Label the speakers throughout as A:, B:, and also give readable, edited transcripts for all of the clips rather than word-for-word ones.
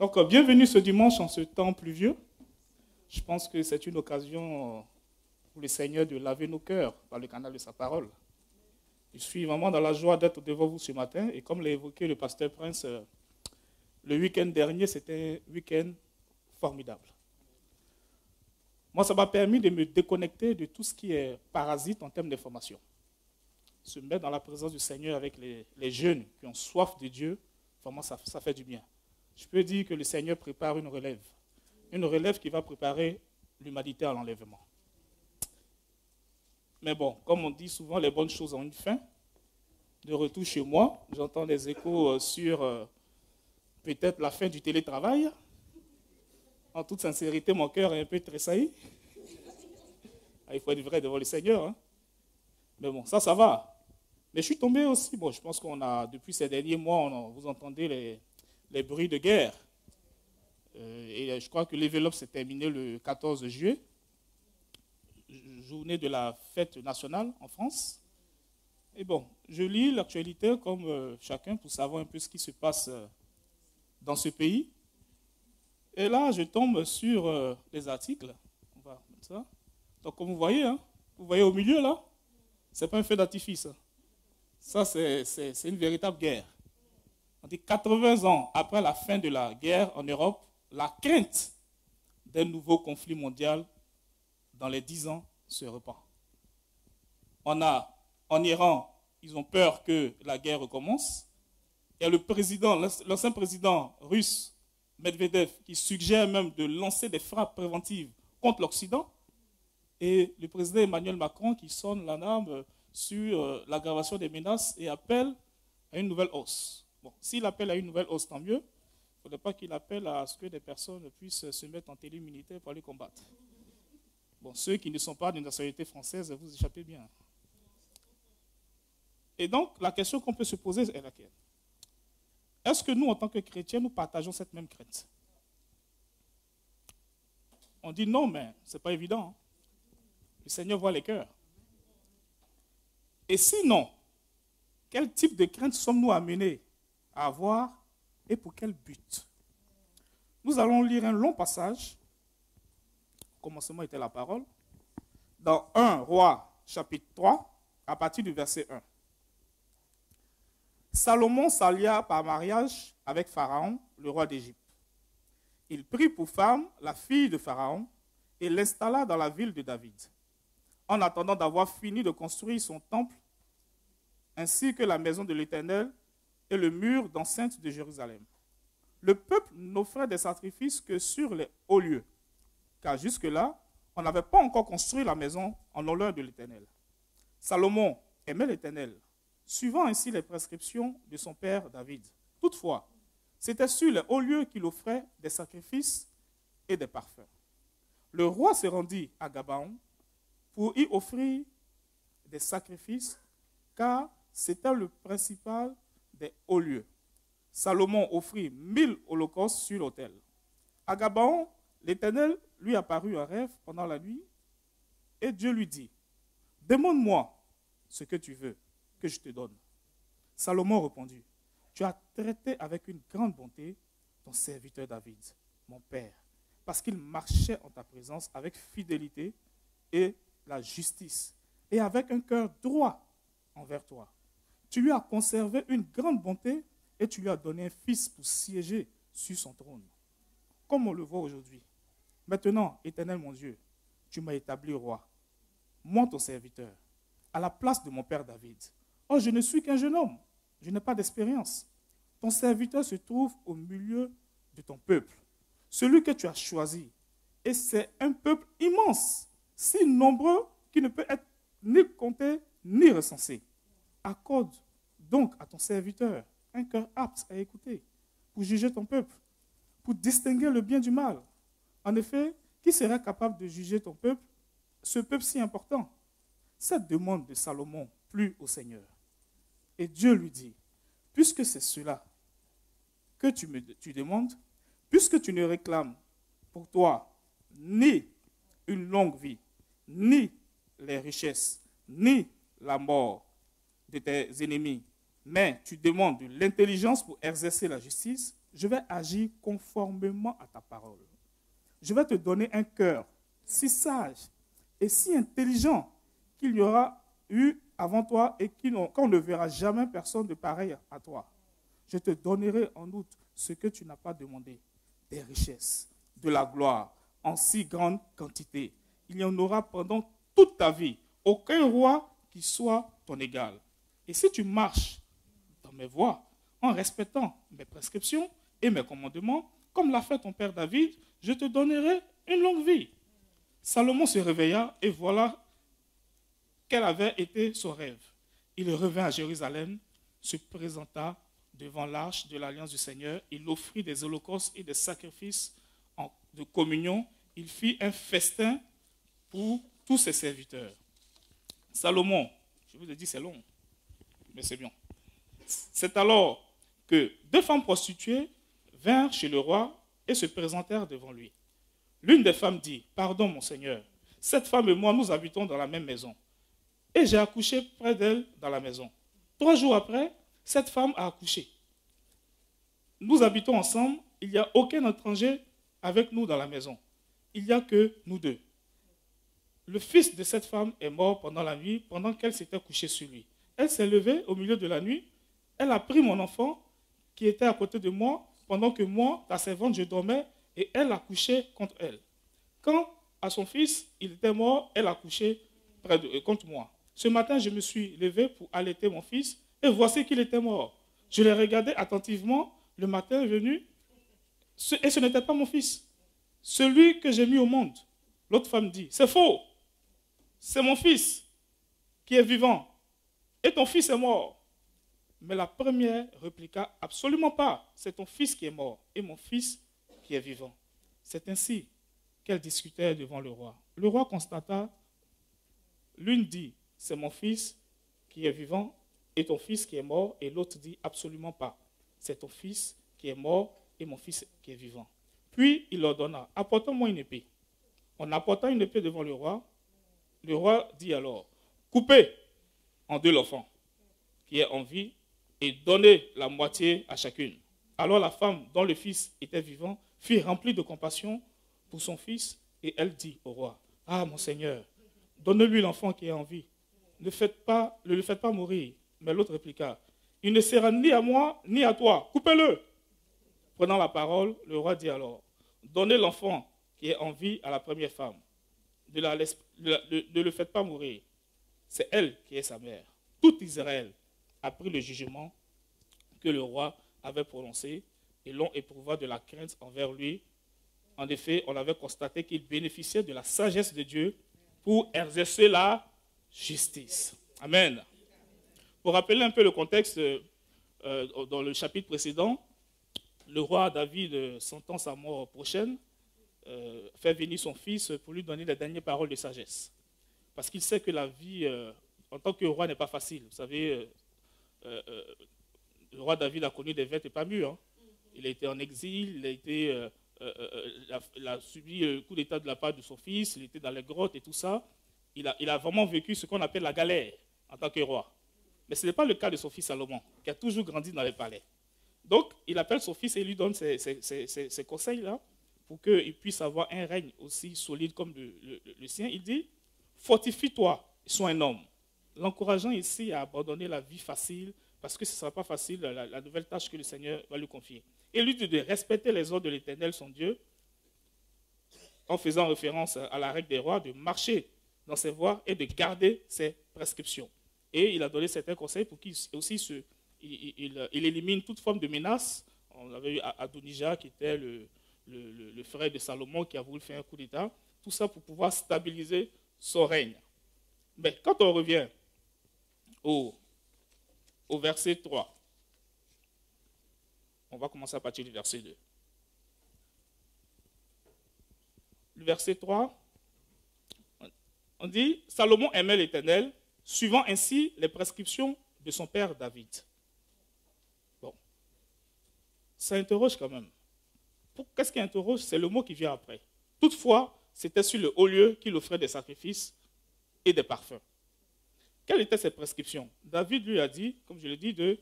A: Donc, bienvenue ce dimanche en ce temps pluvieux. Je pense que c'est une occasion pour le Seigneur de laver nos cœurs par le canal de sa parole. Je suis vraiment dans la joie d'être devant vous ce matin. Et comme l'a évoqué le pasteur Prince, le week-end dernier, c'était un week-end formidable. Moi, ça m'a permis de me déconnecter de tout ce qui est parasite en termes d'information. Se mettre dans la présence du Seigneur avec les jeunes qui ont soif de Dieu, vraiment ça fait du bien. Je peux dire que le Seigneur prépare une relève qui va préparer l'humanité à l'enlèvement. Mais bon, comme on dit souvent, les bonnes choses ont une fin. De retour chez moi, j'entends des échos sur peut-être la fin du télétravail. En toute sincérité, mon cœur est un peu tressailli. Il faut être vrai devant le Seigneur. Hein. Mais bon, ça va. Mais je suis tombé aussi, bon, je pense qu'on a, depuis ces derniers mois, vous entendez les bruits de guerre. Et je crois que l'enveloppe s'est terminée le 14 juillet, journée de la fête nationale en France. Et bon, je lis l'actualité comme chacun pour savoir un peu ce qui se passe dans ce pays. Et là, je tombe sur des articles. On va mettre ça. Donc, comme vous voyez au milieu là, ce n'est pas un feu d'artifice. Ça, c'est une véritable guerre. On dit 80 ans après la fin de la guerre en Europe, la crainte d'un nouveau conflit mondial dans les 10 ans se répand. En Iran, ils ont peur que la guerre recommence. Il y a l'ancien président russe, Medvedev, qui suggère même de lancer des frappes préventives contre l'Occident. Et le président Emmanuel Macron qui sonne l'alarme sur l'aggravation des menaces et appelle à une nouvelle hausse. Bon, s'il appelle à une nouvelle hausse, tant mieux. Il ne faudrait pas qu'il appelle à ce que des personnes puissent se mettre en télé militaire pour aller combattre. Bon, ceux qui ne sont pas de nationalité française, vous échappez bien. Et donc, la question qu'on peut se poser est laquelle? Est-ce que nous, en tant que chrétiens, nous partageons cette même crainte? On dit non, mais ce n'est pas évident. Hein? Le Seigneur voit les cœurs. Et sinon, quel type de crainte sommes-nous amenés à avoir et pour quel but? Nous allons lire un long passage. Au commencement était la parole. Dans 1 Roi, chapitre 3, à partir du verset 1. Salomon s'allia par mariage avec Pharaon, le roi d'Égypte. Il prit pour femme la fille de Pharaon et l'installa dans la ville de David, en attendant d'avoir fini de construire son temple, ainsi que la maison de l'Éternel et le mur d'enceinte de Jérusalem. Le peuple n'offrait des sacrifices que sur les hauts lieux, car jusque-là, on n'avait pas encore construit la maison en l'honneur de l'Éternel. Salomon aimait l'Éternel, suivant ainsi les prescriptions de son père David. Toutefois, c'était sur les hauts lieux qu'il offrait des sacrifices et des parfums. Le roi se rendit à Gabaon pour y offrir des sacrifices, car c'était le principal des hauts lieux. Salomon offrit 1000 holocaustes sur l'autel. À Gabaon, l'Éternel lui apparut en rêve pendant la nuit, et Dieu lui dit, « Demande-moi ce que tu veux, que je te donne. » Salomon répondit, « Tu as traité avec une grande bonté ton serviteur David, mon père, parce qu'il marchait en ta présence avec fidélité et la justice, et avec un cœur droit envers toi. Tu lui as conservé une grande bonté et tu lui as donné un fils pour siéger sur son trône. Comme on le voit aujourd'hui. Maintenant, Éternel mon Dieu, tu m'as établi roi, moi ton serviteur, à la place de mon père David. Oh, je ne suis qu'un jeune homme, je n'ai pas d'expérience. Ton serviteur se trouve au milieu de ton peuple, celui que tu as choisi. Et c'est un peuple immense, si nombreux qu'il ne peut être ni compté ni recensé. Accorde donc à ton serviteur un cœur apte à écouter, pour juger ton peuple, pour distinguer le bien du mal. En effet, qui serait capable de juger ton peuple, ce peuple si important? Cette demande de Salomon plut au Seigneur. Et Dieu lui dit, puisque c'est cela que tu demandes, puisque tu ne réclames pour toi ni une longue vie, ni les richesses, ni la mort de tes ennemis, mais tu demandes de l'intelligence pour exercer la justice, je vais agir conformément à ta parole. Je vais te donner un cœur si sage et si intelligent qu'il y aura eu avant toi et qu'on ne verra jamais personne de pareil à toi. Je te donnerai en outre ce que tu n'as pas demandé, des richesses, de la gloire, en si grande quantité. Il y en aura pendant toute ta vie aucun roi qui soit ton égal. Et si tu marches dans mes voies, en respectant mes prescriptions et mes commandements, comme l'a fait ton père David, je te donnerai une longue vie. Salomon se réveilla et voilà quel avait été son rêve. Il revint à Jérusalem, se présenta devant l'arche de l'alliance du Seigneur, il offrit des holocaustes et des sacrifices de communion, il fit un festin pour tous ses serviteurs. Salomon, je vous ai dit c'est long, mais c'est bien. C'est alors que 2 femmes prostituées vinrent chez le roi et se présentèrent devant lui. L'une des femmes dit, « Pardon, mon Seigneur, cette femme et moi, nous habitons dans la même maison. Et j'ai accouché près d'elle dans la maison. 3 jours après, cette femme a accouché. Nous habitons ensemble, il n'y a aucun étranger avec nous dans la maison. Il n'y a que nous deux. Le fils de cette femme est mort pendant la nuit, pendant qu'elle s'était couchée sur lui. Elle s'est levée au milieu de la nuit, elle a pris mon enfant qui était à côté de moi, pendant que moi, ta servante, je dormais, et elle a couché contre elle. Quand à son fils, il était mort, elle a couché contre moi. Ce matin, je me suis levé pour allaiter mon fils, et voici qu'il était mort. Je l'ai regardé attentivement, le matin est venu, et ce n'était pas mon fils, celui que j'ai mis au monde. L'autre femme dit, c'est faux, c'est mon fils qui est vivant, et ton fils est mort. Mais la première répliqua, absolument pas, c'est ton fils qui est mort, et mon fils qui est vivant. C'est ainsi qu'elles discutaient devant le roi. Le roi constata, l'une dit, c'est mon fils qui est vivant, et ton fils qui est mort, et l'autre dit, absolument pas, c'est ton fils qui est mort, et mon fils qui est vivant. Puis il ordonna, apportons-moi une épée. En apportant une épée devant le roi dit alors, coupez en 2 l'enfant qui est en vie et donnez la moitié à chacune. Alors la femme dont le fils était vivant fut remplie de compassion pour son fils et elle dit au roi, ah mon Seigneur, donne-lui l'enfant qui est en vie. Ne le faites pas mourir. Mais l'autre répliqua, il ne sera ni à moi ni à toi, coupez-le. Prenant la parole, le roi dit alors, donnez l'enfant qui est en vie à la première femme. Ne le faites pas mourir. C'est elle qui est sa mère. Tout Israël a pris le jugement que le roi avait prononcé et l'on éprouva de la crainte envers lui. En effet, on avait constaté qu'il bénéficiait de la sagesse de Dieu pour exercer la justice. Amen. Pour rappeler un peu le contexte, dans le chapitre précédent, le roi David, sentant sa mort prochaine, fait venir son fils pour lui donner les dernières paroles de sagesse. Parce qu'il sait que la vie, en tant que roi, n'est pas facile. Vous savez, le roi David a connu des vêtements et pas mûrs. Hein. Il a été en exil, il a subi le coup d'état de la part de son fils, il était dans les grottes et tout ça. Il a vraiment vécu ce qu'on appelle la galère en tant que roi. Mais ce n'est pas le cas de son fils Salomon, qui a toujours grandi dans les palais. Donc, il appelle son fils et lui donne ces conseils-là pour qu'il puisse avoir un règne aussi solide comme le sien. Il dit, fortifie-toi, sois un homme. L'encourageant ici à abandonner la vie facile, parce que ce ne sera pas facile, la nouvelle tâche que le Seigneur va lui confier. Et lui dit de respecter les ordres de l'Éternel, son Dieu, en faisant référence à la règle des rois, de marcher dans ses voies et de garder ses prescriptions. Et il a donné certains conseils pour qu'il aussi il élimine toute forme de menace. On avait eu Adonijah qui était le frère de Salomon qui a voulu faire un coup d'État. Tout ça pour pouvoir stabiliser son règne. Mais quand on revient au verset 3, on va commencer à partir du verset 2. Le verset 3, on dit, Salomon aimait l'Éternel, suivant ainsi les prescriptions de son père David. Bon, ça interroge quand même. Qu'est-ce qui interroge? C'est le mot qui vient après. Toutefois, c'était sur le haut lieu qu'il offrait des sacrifices et des parfums. Quelles étaient ses prescriptions? David lui a dit, comme je l'ai dit, de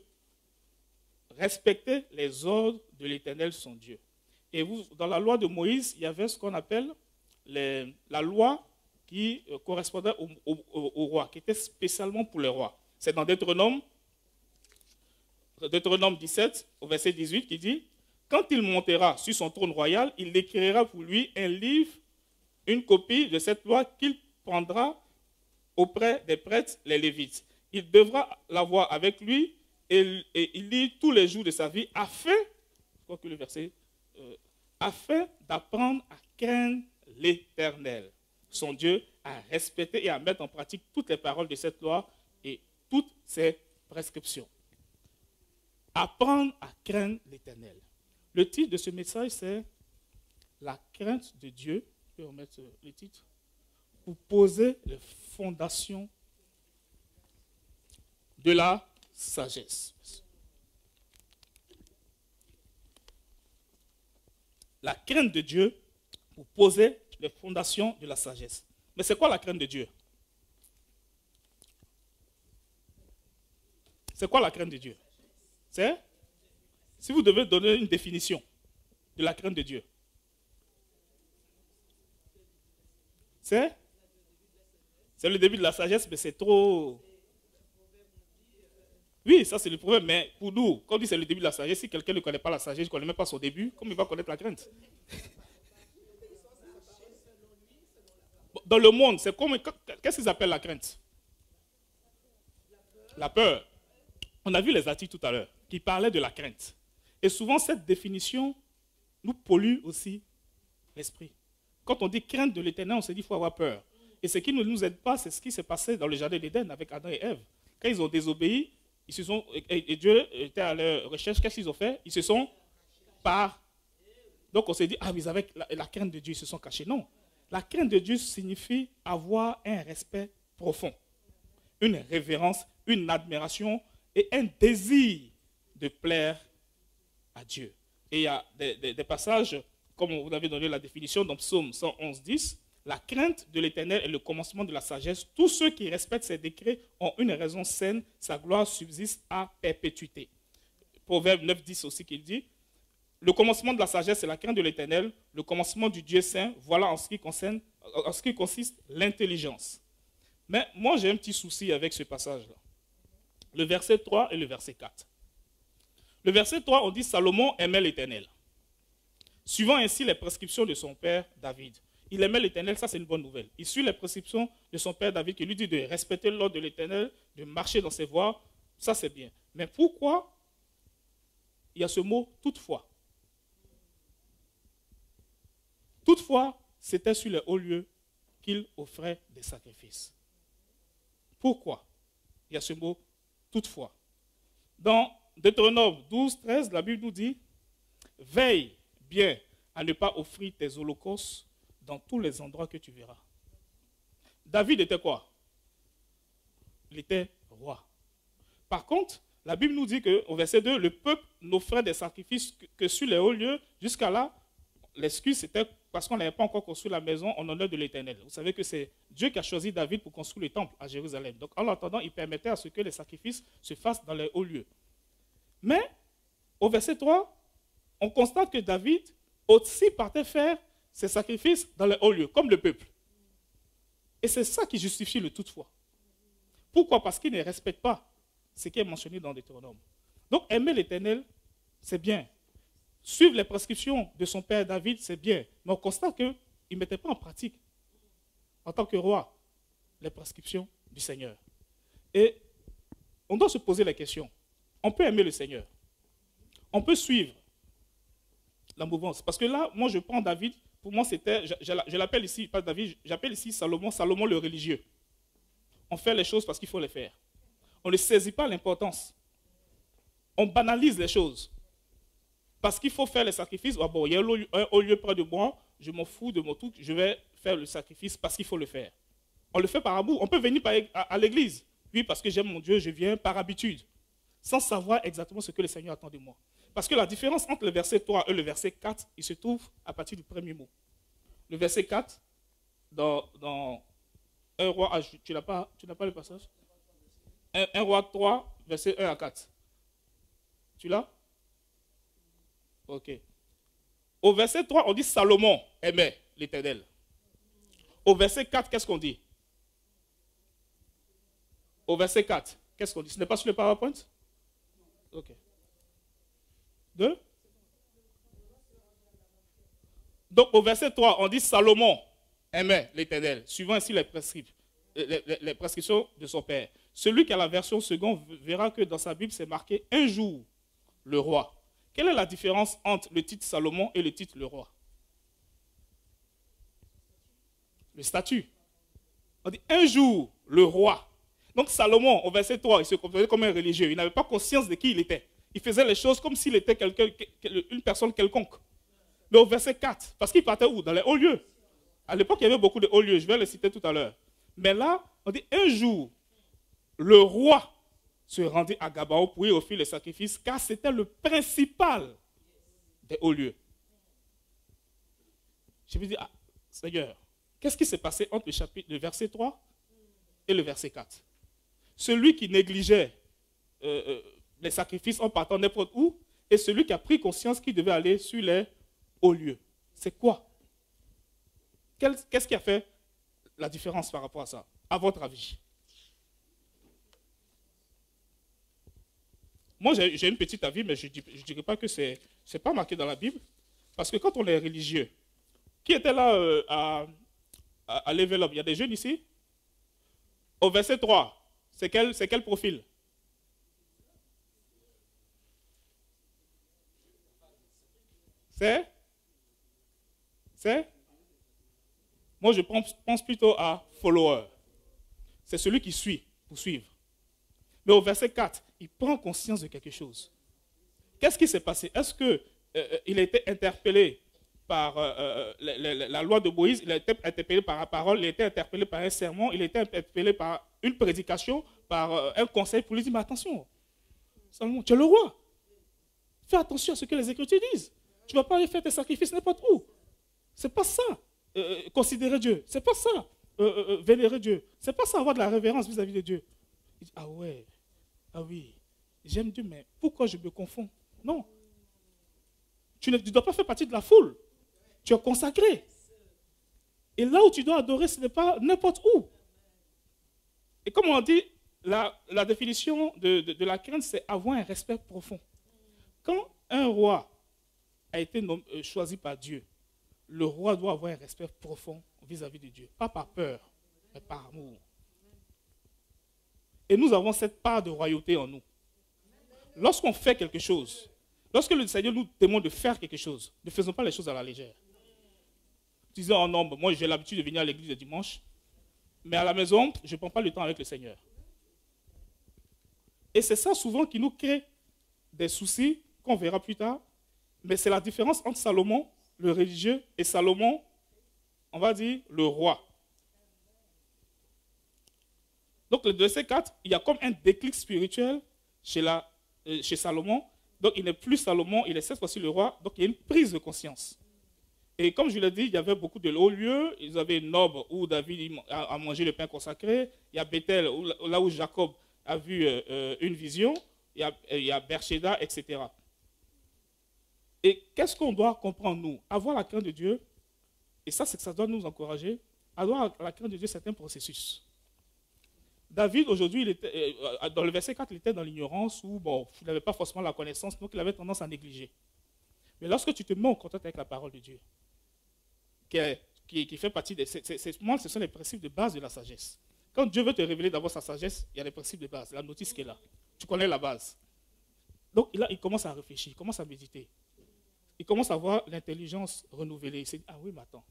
A: respecter les ordres de l'Éternel son Dieu. Et dans la loi de Moïse, il y avait ce qu'on appelle la loi qui correspondait au roi, qui était spécialement pour les rois. C'est dans Deutéronome 17, au verset 18, qui dit « Quand il montera sur son trône royal, il écrira pour lui un livre, une copie de cette loi qu'il prendra auprès des prêtres, les Lévites. Il devra l'avoir avec lui et il lit tous les jours de sa vie afin, je crois que le verset, afin d'apprendre à craindre l'Éternel, son Dieu, à respecter et à mettre en pratique toutes les paroles de cette loi et toutes ses prescriptions. Apprendre à craindre l'Éternel. Le titre de ce message, c'est « La crainte de Dieu ». Je peux remettre le titre. Pour poser les fondations de la sagesse. La crainte de Dieu pour poser les fondations de la sagesse. Mais c'est quoi la crainte de Dieu? C'est quoi la crainte de Dieu? C'est, si vous devez donner une définition de la crainte de Dieu, c'est le début de la sagesse, mais c'est trop... Oui, ça c'est le problème, mais pour nous, quand on dit c'est le début de la sagesse, si quelqu'un ne connaît pas la sagesse, ne connaît même pas son début, comment il va connaître la crainte? Dans le monde, c'est comme... Qu'est-ce qu'ils appellent la crainte? La peur. On a vu les articles tout à l'heure qui parlaient de la crainte. Et souvent, cette définition nous pollue aussi l'esprit. Quand on dit crainte de l'Éternel, on se dit qu'il faut avoir peur. Et ce qui ne nous aide pas, c'est ce qui s'est passé dans le jardin d'Éden avec Adam et Ève. Quand ils ont désobéi, et Dieu était à leur recherche, qu'est-ce qu'ils ont fait? Ils se sont par. Donc on s'est dit, ah, mais avec la crainte de Dieu, ils se sont cachés. Non. La crainte de Dieu signifie avoir un respect profond, une révérence, une admiration et un désir de plaire à Dieu. Et il y a des passages, comme vous avez donné la définition dans Psaume 111, 10, la crainte de l'Éternel est le commencement de la sagesse. Tous ceux qui respectent ses décrets ont une raison saine, sa gloire subsiste à perpétuité. Proverbe 9, 10 aussi qui dit, le commencement de la sagesse, c'est la crainte de l'Éternel, le commencement du Dieu saint, voilà en ce qui consiste l'intelligence. Mais moi, j'ai un petit souci avec ce passage-là. Le verset 3 et le verset 4. Le verset 3, on dit, Salomon aimait l'Éternel, suivant ainsi les prescriptions de son père David. Il aimait l'Éternel, ça c'est une bonne nouvelle. Il suit les prescriptions de son père David qui lui dit de respecter l'ordre de l'Éternel, de marcher dans ses voies, ça c'est bien. Mais pourquoi il y a ce mot « toutefois » ? Toutefois, c'était sur les hauts lieux qu'il offrait des sacrifices. Pourquoi il y a ce mot « toutefois » ? Dans Deutéronome 12, 13, la Bible nous dit « Veille bien à ne pas offrir tes holocaustes dans tous les endroits que tu verras. » David était quoi? Il était roi. Par contre, la Bible nous dit qu'au verset 2, le peuple n'offrait des sacrifices que sur les hauts lieux. Jusqu'à là, l'excuse c'était parce qu'on n'avait pas encore construit la maison en honneur de l'Éternel. Vous savez que c'est Dieu qui a choisi David pour construire le temple à Jérusalem. Donc en l'attendant, il permettait à ce que les sacrifices se fassent dans les hauts lieux. Mais au verset 3, on constate que David aussi partait faire ses sacrifices dans les hauts lieux, comme le peuple. Et c'est ça qui justifie le toutefois. Pourquoi? Parce qu'il ne respecte pas ce qui est mentionné dans Deutéronome. Donc aimer l'Éternel, c'est bien. Suivre les prescriptions de son père David, c'est bien. Mais on constate qu'il ne mettait pas en pratique, en tant que roi, les prescriptions du Seigneur. Et on doit se poser la question. On peut aimer le Seigneur. On peut suivre la mouvance. Parce que là, moi, je prends David. Pour moi, c'était, je l'appelle ici, pas David, j'appelle ici Salomon, Salomon le religieux. On fait les choses parce qu'il faut les faire. On ne saisit pas l'importance. On banalise les choses. Parce qu'il faut faire les sacrifices. Ah bon, il y a un haut lieu près de moi, je m'en fous de mon truc, je vais faire le sacrifice parce qu'il faut le faire. On le fait par amour. On peut venir à l'église. Oui, parce que j'aime mon Dieu, je viens par habitude. Sans savoir exactement ce que le Seigneur attend de moi. Parce que la différence entre le verset 3 et le verset 4, il se trouve à partir du premier mot. Le verset 4, dans 1 roi, tu n'as pas le passage? 1 roi 3, verset 1 à 4. Tu l'as? Ok. Au verset 3, on dit Salomon aimait l'Éternel. Au verset 4, qu'est-ce qu'on dit? Au verset 4, qu'est-ce qu'on dit? Ce n'est pas sur le PowerPoint? Ok. 2. Donc au verset 3, on dit Salomon aimait l'Éternel, suivant ainsi les prescriptions de son père. Celui qui a la version seconde verra que dans sa Bible, c'est marqué un jour, le roi. Quelle est la différence entre le titre Salomon et le titre le roi? Le statut. On dit un jour, le roi. Donc Salomon, au verset 3, il se comportait comme un religieux. Il n'avait pas conscience de qui il était. Il faisait les choses comme s'il était une personne quelconque. Mais au verset 4, parce qu'il partait où? Dans les hauts lieux. À l'époque, il y avait beaucoup de hauts lieux. Je vais les citer tout à l'heure. Mais là, on dit un jour, le roi se rendit à Gabaon pour y offrir le sacrifice, car c'était le principal des hauts lieux. Je me dis, ah, Seigneur, qu'est-ce qui s'est passé entre le verset 3 et le verset 4? Celui qui négligeait les sacrifices en partant n'importe où, et celui qui a pris conscience qu'il devait aller sur les hauts lieux. C'est quoi? Qu'est-ce qui a fait la différence par rapport à ça, à votre avis? Moi, j'ai une petite avis, mais je ne dirais pas que ce n'est pas marqué dans la Bible. Parce que quand on est religieux, qui était là à Level Up? Il y a des jeunes ici. Au verset 3, c'est quel profil? C'est Moi, je pense plutôt à follower. C'est celui qui suit, pour suivre. Mais au verset 4, il prend conscience de quelque chose. Qu'est-ce qui s'est passé? Est-ce qu'il a été interpellé par la loi de Moïse? Il a été interpellé par la parole, il a été interpellé par un sermon, il a été interpellé par une prédication, par un conseil pour lui dire, mais attention, Salomon, tu es le roi. Fais attention à ce que les Écritures disent. Tu ne vas pas aller faire tes sacrifices n'importe où. Ce n'est pas ça. Considérer Dieu. Ce n'est pas ça. Vénérer Dieu. Ce n'est pas ça, avoir de la révérence vis-à-vis de Dieu. Il dit, ah ouais, ah oui, j'aime Dieu, mais pourquoi je me confonds? Non. Tu ne dois pas faire partie de la foule. Tu es consacré. Et là où tu dois adorer, ce n'est pas n'importe où. Et comme on dit, la définition de la crainte, c'est avoir un respect profond. Quand un roi a été choisi par Dieu, le roi doit avoir un respect profond vis-à-vis de Dieu. Pas par peur, mais par amour. Et nous avons cette part de royauté en nous. Lorsqu'on fait quelque chose, lorsque le Seigneur nous demande de faire quelque chose, ne faisons pas les choses à la légère. Disons, oh non, moi j'ai l'habitude de venir à l'église le dimanche, mais à la maison, je ne prends pas le temps avec le Seigneur. Et c'est ça souvent qui nous crée des soucis qu'on verra plus tard. Mais c'est la différence entre Salomon, le religieux, et Salomon, on va dire, le roi. Donc le verset 4, il y a comme un déclic spirituel chez Salomon. Donc il n'est plus Salomon, il est cette fois-ci le roi. Donc il y a une prise de conscience. Et comme je l'ai dit, il y avait beaucoup de hauts lieux. Ils avaient Nob où David a mangé le pain consacré. Il y a Bethel, là où Jacob a vu une vision. Il y a Beersheba, etc. Et qu'est-ce qu'on doit comprendre, nous? Avoir la crainte de Dieu, et ça, c'est que ça doit nous encourager. Avoir la crainte de Dieu, c'est un processus. David, aujourd'hui, dans le verset 4, il était dans l'ignorance où, bon, il n'avait pas forcément la connaissance, donc il avait tendance à négliger. Mais lorsque tu te mets en contact avec la parole de Dieu, qui fait partie moi, ce sont les principes de base de la sagesse. Quand Dieu veut te révéler d'abord sa sagesse, il y a les principes de base, la notice qui est là. Tu connais la base. Donc là, il commence à réfléchir, il commence à méditer. Il commence à avoir l'intelligence renouvelée. Il se dit, ah oui, mais attends,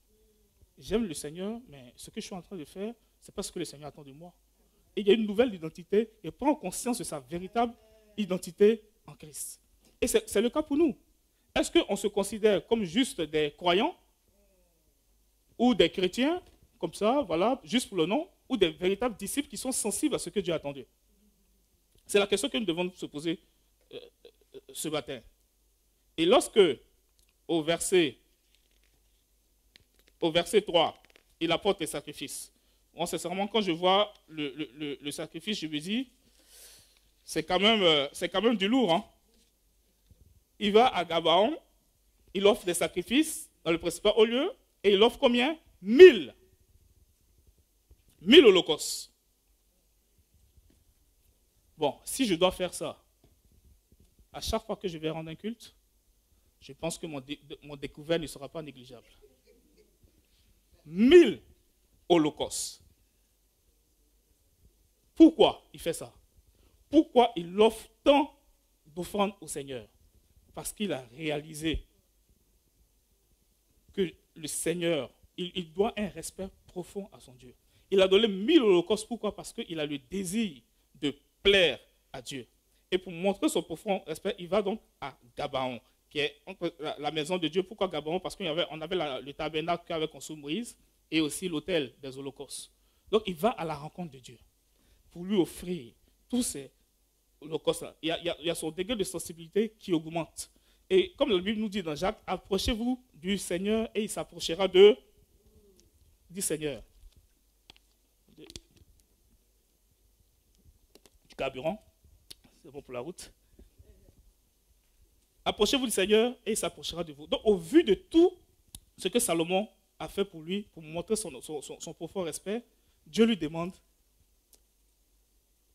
A: j'aime le Seigneur, mais ce que je suis en train de faire, ce n'est pas ce que le Seigneur attend de moi. Et il y a une nouvelle identité et prend conscience de sa véritable identité en Christ. Et c'est le cas pour nous. Est-ce qu'on se considère comme juste des croyants ou des chrétiens, comme ça, voilà, juste pour le nom, ou des véritables disciples qui sont sensibles à ce que Dieu a attendu? C'est la question que nous devons se poser ce matin. Et lorsque, au verset 3, il apporte les sacrifices. Moi, sincèrement, quand je vois le sacrifice, je me dis, c'est quand même du lourd. Hein? Il va à Gabaon, il offre des sacrifices dans le principal haut lieu, et il offre combien? 1000. 1000 holocaustes. Bon, si je dois faire ça, à chaque fois que je vais rendre un culte, je pense que mon découvert ne sera pas négligeable. 1000 holocaustes. Pourquoi il fait ça? Pourquoi il offre tant d'offrandes au Seigneur? Parce qu'il a réalisé que le Seigneur, il doit un respect profond à son Dieu. Il a donné 1000 holocaustes. Pourquoi? Parce qu'il a le désir de plaire à Dieu. Et pour montrer son profond respect, il va donc à Gabaon, qui est la maison de Dieu. Pourquoi Gabaon? Parce qu'on avait le tabernacle qu'avait construit Moïse et aussi l'autel des holocaustes. Donc il va à la rencontre de Dieu pour lui offrir tous ces holocaustes. Il y a son degré de sensibilité qui augmente. Et comme la Bible nous dit dans Jacques, approchez-vous du Seigneur et il s'approchera du Seigneur. Du carburant. C'est bon pour la route. Approchez-vous du Seigneur et il s'approchera de vous. Donc, au vu de tout ce que Salomon a fait pour lui, pour montrer son profond respect, Dieu lui demande,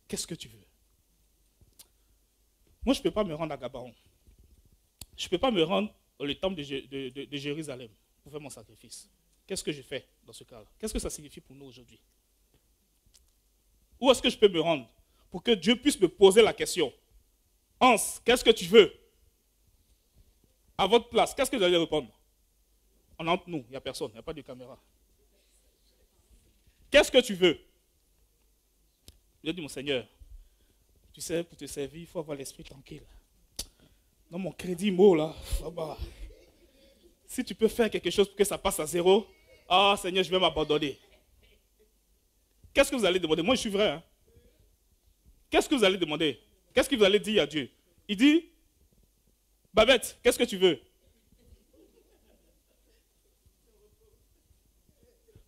A: qu'est-ce que tu veux? Moi, je ne peux pas me rendre à Gabaon. Je ne peux pas me rendre au temple de Jérusalem pour faire mon sacrifice. Qu'est-ce que je fais dans ce cas-là? Qu'est-ce que ça signifie pour nous aujourd'hui? Où est-ce que je peux me rendre pour que Dieu puisse me poser la question? Hans, qu'est-ce que tu veux? À votre place, qu'est-ce que vous allez répondre? On est entre nous, il n'y a personne, il n'y a pas de caméra. Qu'est-ce que tu veux? Je dis, mon Seigneur, tu sais, pour te servir, il faut avoir l'esprit tranquille. Dans mon crédit mot, là, si tu peux faire quelque chose pour que ça passe à zéro, ah Seigneur, je vais m'abandonner. Qu'est-ce que vous allez demander? Moi, je suis vrai. Hein? Qu'est-ce que vous allez demander? Qu'est-ce que vous allez dire à Dieu? Il dit, Babette, qu'est-ce que tu veux?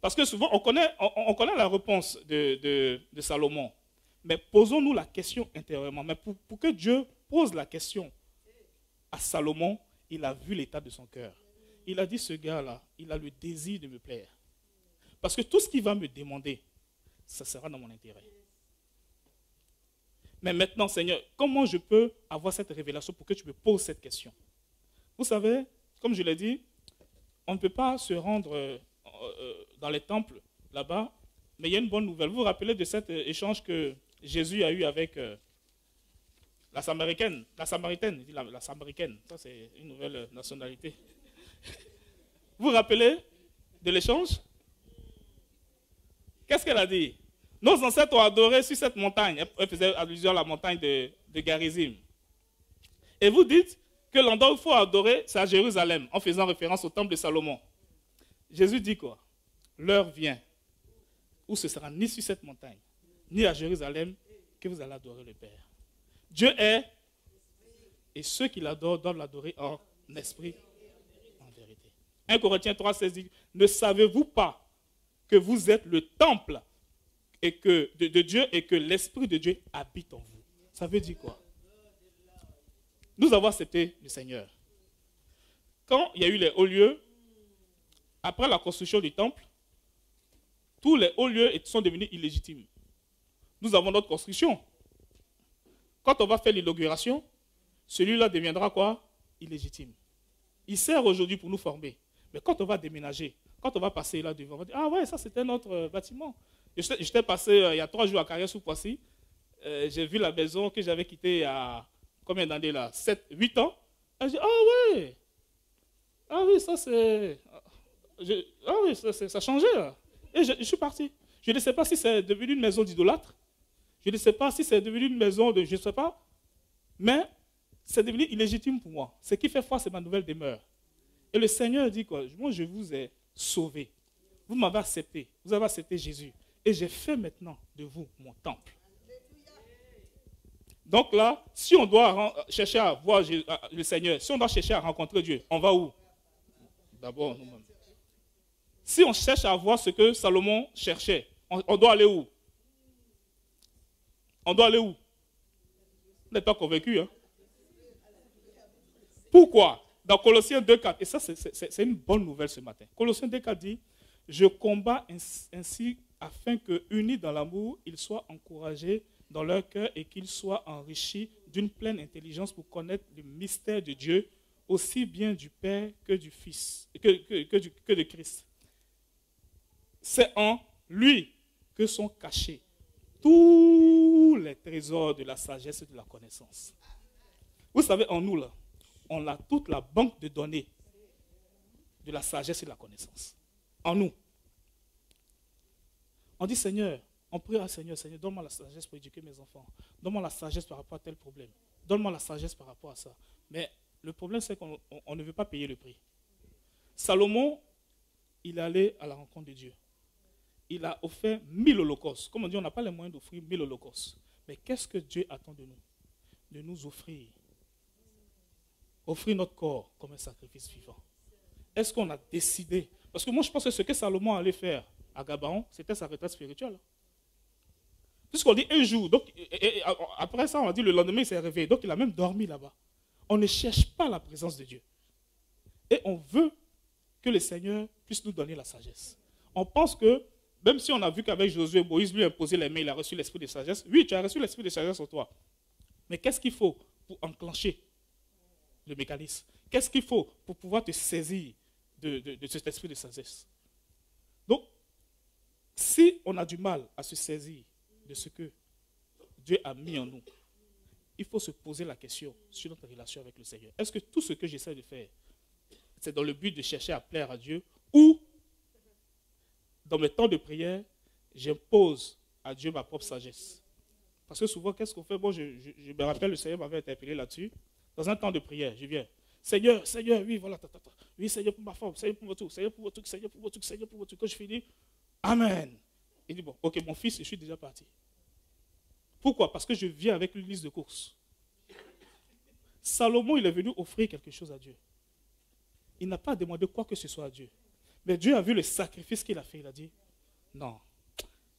A: Parce que souvent, on connaît la réponse de Salomon. Mais posons-nous la question intérieurement. Mais pour que Dieu pose la question à Salomon, il a vu l'état de son cœur. Il a dit, ce gars-là, il a le désir de me plaire. Parce que tout ce qu'il va me demander, ça sera dans mon intérêt. Mais maintenant, Seigneur, comment je peux avoir cette révélation pour que tu me poses cette question? Vous savez, comme je l'ai dit, on ne peut pas se rendre dans les temples là-bas, mais il y a une bonne nouvelle. Vous vous rappelez de cet échange que Jésus a eu avec la Samaritaine, la Samaritaine, ça c'est une nouvelle nationalité. Vous vous rappelez de l'échange? Qu'est-ce qu'elle a dit? Nos ancêtres ont adoré sur cette montagne. Elle faisait allusion à la montagne de Garizim. Et vous dites que l'endroit où il faut adorer, c'est à Jérusalem, en faisant référence au temple de Salomon. Jésus dit quoi? L'heure vient où ce sera ni sur cette montagne, ni à Jérusalem, que vous allez adorer le Père. Dieu est, et ceux qui l'adorent doivent l'adorer en esprit, en vérité. 1 Corinthiens 3,16 dit, ne savez-vous pas que vous êtes le temple de Dieu et que l'Esprit de Dieu habite en vous? Ça veut dire quoi? Nous avons accepté le Seigneur. Quand il y a eu les hauts lieux, après la construction du temple, tous les hauts lieux sont devenus illégitimes. Nous avons notre construction. Quand on va faire l'inauguration, celui-là deviendra quoi? Illégitime. Il sert aujourd'hui pour nous former. Mais quand on va déménager, quand on va passer là devant, on va dire, ah ouais, ça c'était notre bâtiment. J'étais passé il y a 3 jours à Carrière-sous-Poissy. J'ai vu la maison que j'avais quittée il y a combien d'années là? 7, 8 ans. Et j'ai dit, ah ouais. Ah oui, ça c'est... Ah oui, ça a changé là. Et je suis parti. Je ne sais pas si c'est devenu une maison d'idolâtre. Je ne sais pas si c'est devenu une maison de... Je ne sais pas. Mais c'est devenu illégitime pour moi. Ce qui fait foi, c'est ma nouvelle demeure. Et le Seigneur dit quoi? Moi, je vous ai sauvé. Vous m'avez accepté. Vous avez accepté Jésus. Et j'ai fait maintenant de vous mon temple. Donc là, si on doit chercher à voir le Seigneur, si on doit chercher à rencontrer Dieu, on va où? D'abord nous-mêmes. Si on cherche à voir ce que Salomon cherchait, on doit aller où? On doit aller où? Vous n'êtes pas convaincu, hein? Pourquoi? Dans Colossiens 2,4, et ça c'est une bonne nouvelle ce matin. Colossiens 2,4 dit, je combats ainsi afin que, unis dans l'amour, ils soient encouragés dans leur cœur et qu'ils soient enrichis d'une pleine intelligence pour connaître le mystère de Dieu, aussi bien du Père que du Fils, que de Christ. C'est en lui que sont cachés tous les trésors de la sagesse et de la connaissance. Vous savez, en nous, là, on a toute la banque de données de la sagesse et de la connaissance. En nous. On dit, Seigneur, on prie à Seigneur, Seigneur, donne-moi la sagesse pour éduquer mes enfants. Donne-moi la sagesse par rapport à tel problème. Donne-moi la sagesse par rapport à ça. Mais le problème, c'est qu'on ne veut pas payer le prix. Salomon, il est allé à la rencontre de Dieu. Il a offert 1000 holocaustes. Comme on dit, on n'a pas les moyens d'offrir 1000 holocaustes. Mais qu'est-ce que Dieu attend de nous? De nous offrir. Offrir notre corps comme un sacrifice vivant. Est-ce qu'on a décidé? Parce que moi, je pense que ce que Salomon allait faire à Gabaon, c'était sa retraite spirituelle. Puisqu'on dit un jour, donc, et après ça, on a dit le lendemain, il s'est réveillé. Donc, il a même dormi là-bas. On ne cherche pas la présence de Dieu. Et on veut que le Seigneur puisse nous donner la sagesse. On pense que, même si on a vu qu'avec Josué, Moïse lui a imposé les mains, il a reçu l'esprit de sagesse. Oui, tu as reçu l'esprit de sagesse en toi. Mais qu'est-ce qu'il faut pour enclencher le mécanisme? Qu'est-ce qu'il faut pour pouvoir te saisir de cet esprit de sagesse? Donc, si on a du mal à se saisir de ce que Dieu a mis en nous, il faut se poser la question sur notre relation avec le Seigneur. Est-ce que tout ce que j'essaie de faire, c'est dans le but de chercher à plaire à Dieu, ou dans mes temps de prière, j'impose à Dieu ma propre sagesse? Parce que souvent, qu'est-ce qu'on fait? Bon, je me rappelle, le Seigneur m'avait interpellé là-dessus. Dans un temps de prière, je viens. Seigneur, Seigneur, oui, voilà, oui, Seigneur pour ma femme, Seigneur pour votre truc, Seigneur pour votre truc, Seigneur pour votre truc, Seigneur pour votre truc. Quand je finis, Amen. Il dit, bon, ok, mon fils, je suis déjà parti. Pourquoi? Parce que je viens avec une liste de courses. Salomon, il est venu offrir quelque chose à Dieu. Il n'a pas demandé quoi que ce soit à Dieu. Mais Dieu a vu le sacrifice qu'il a fait. Il a dit, non,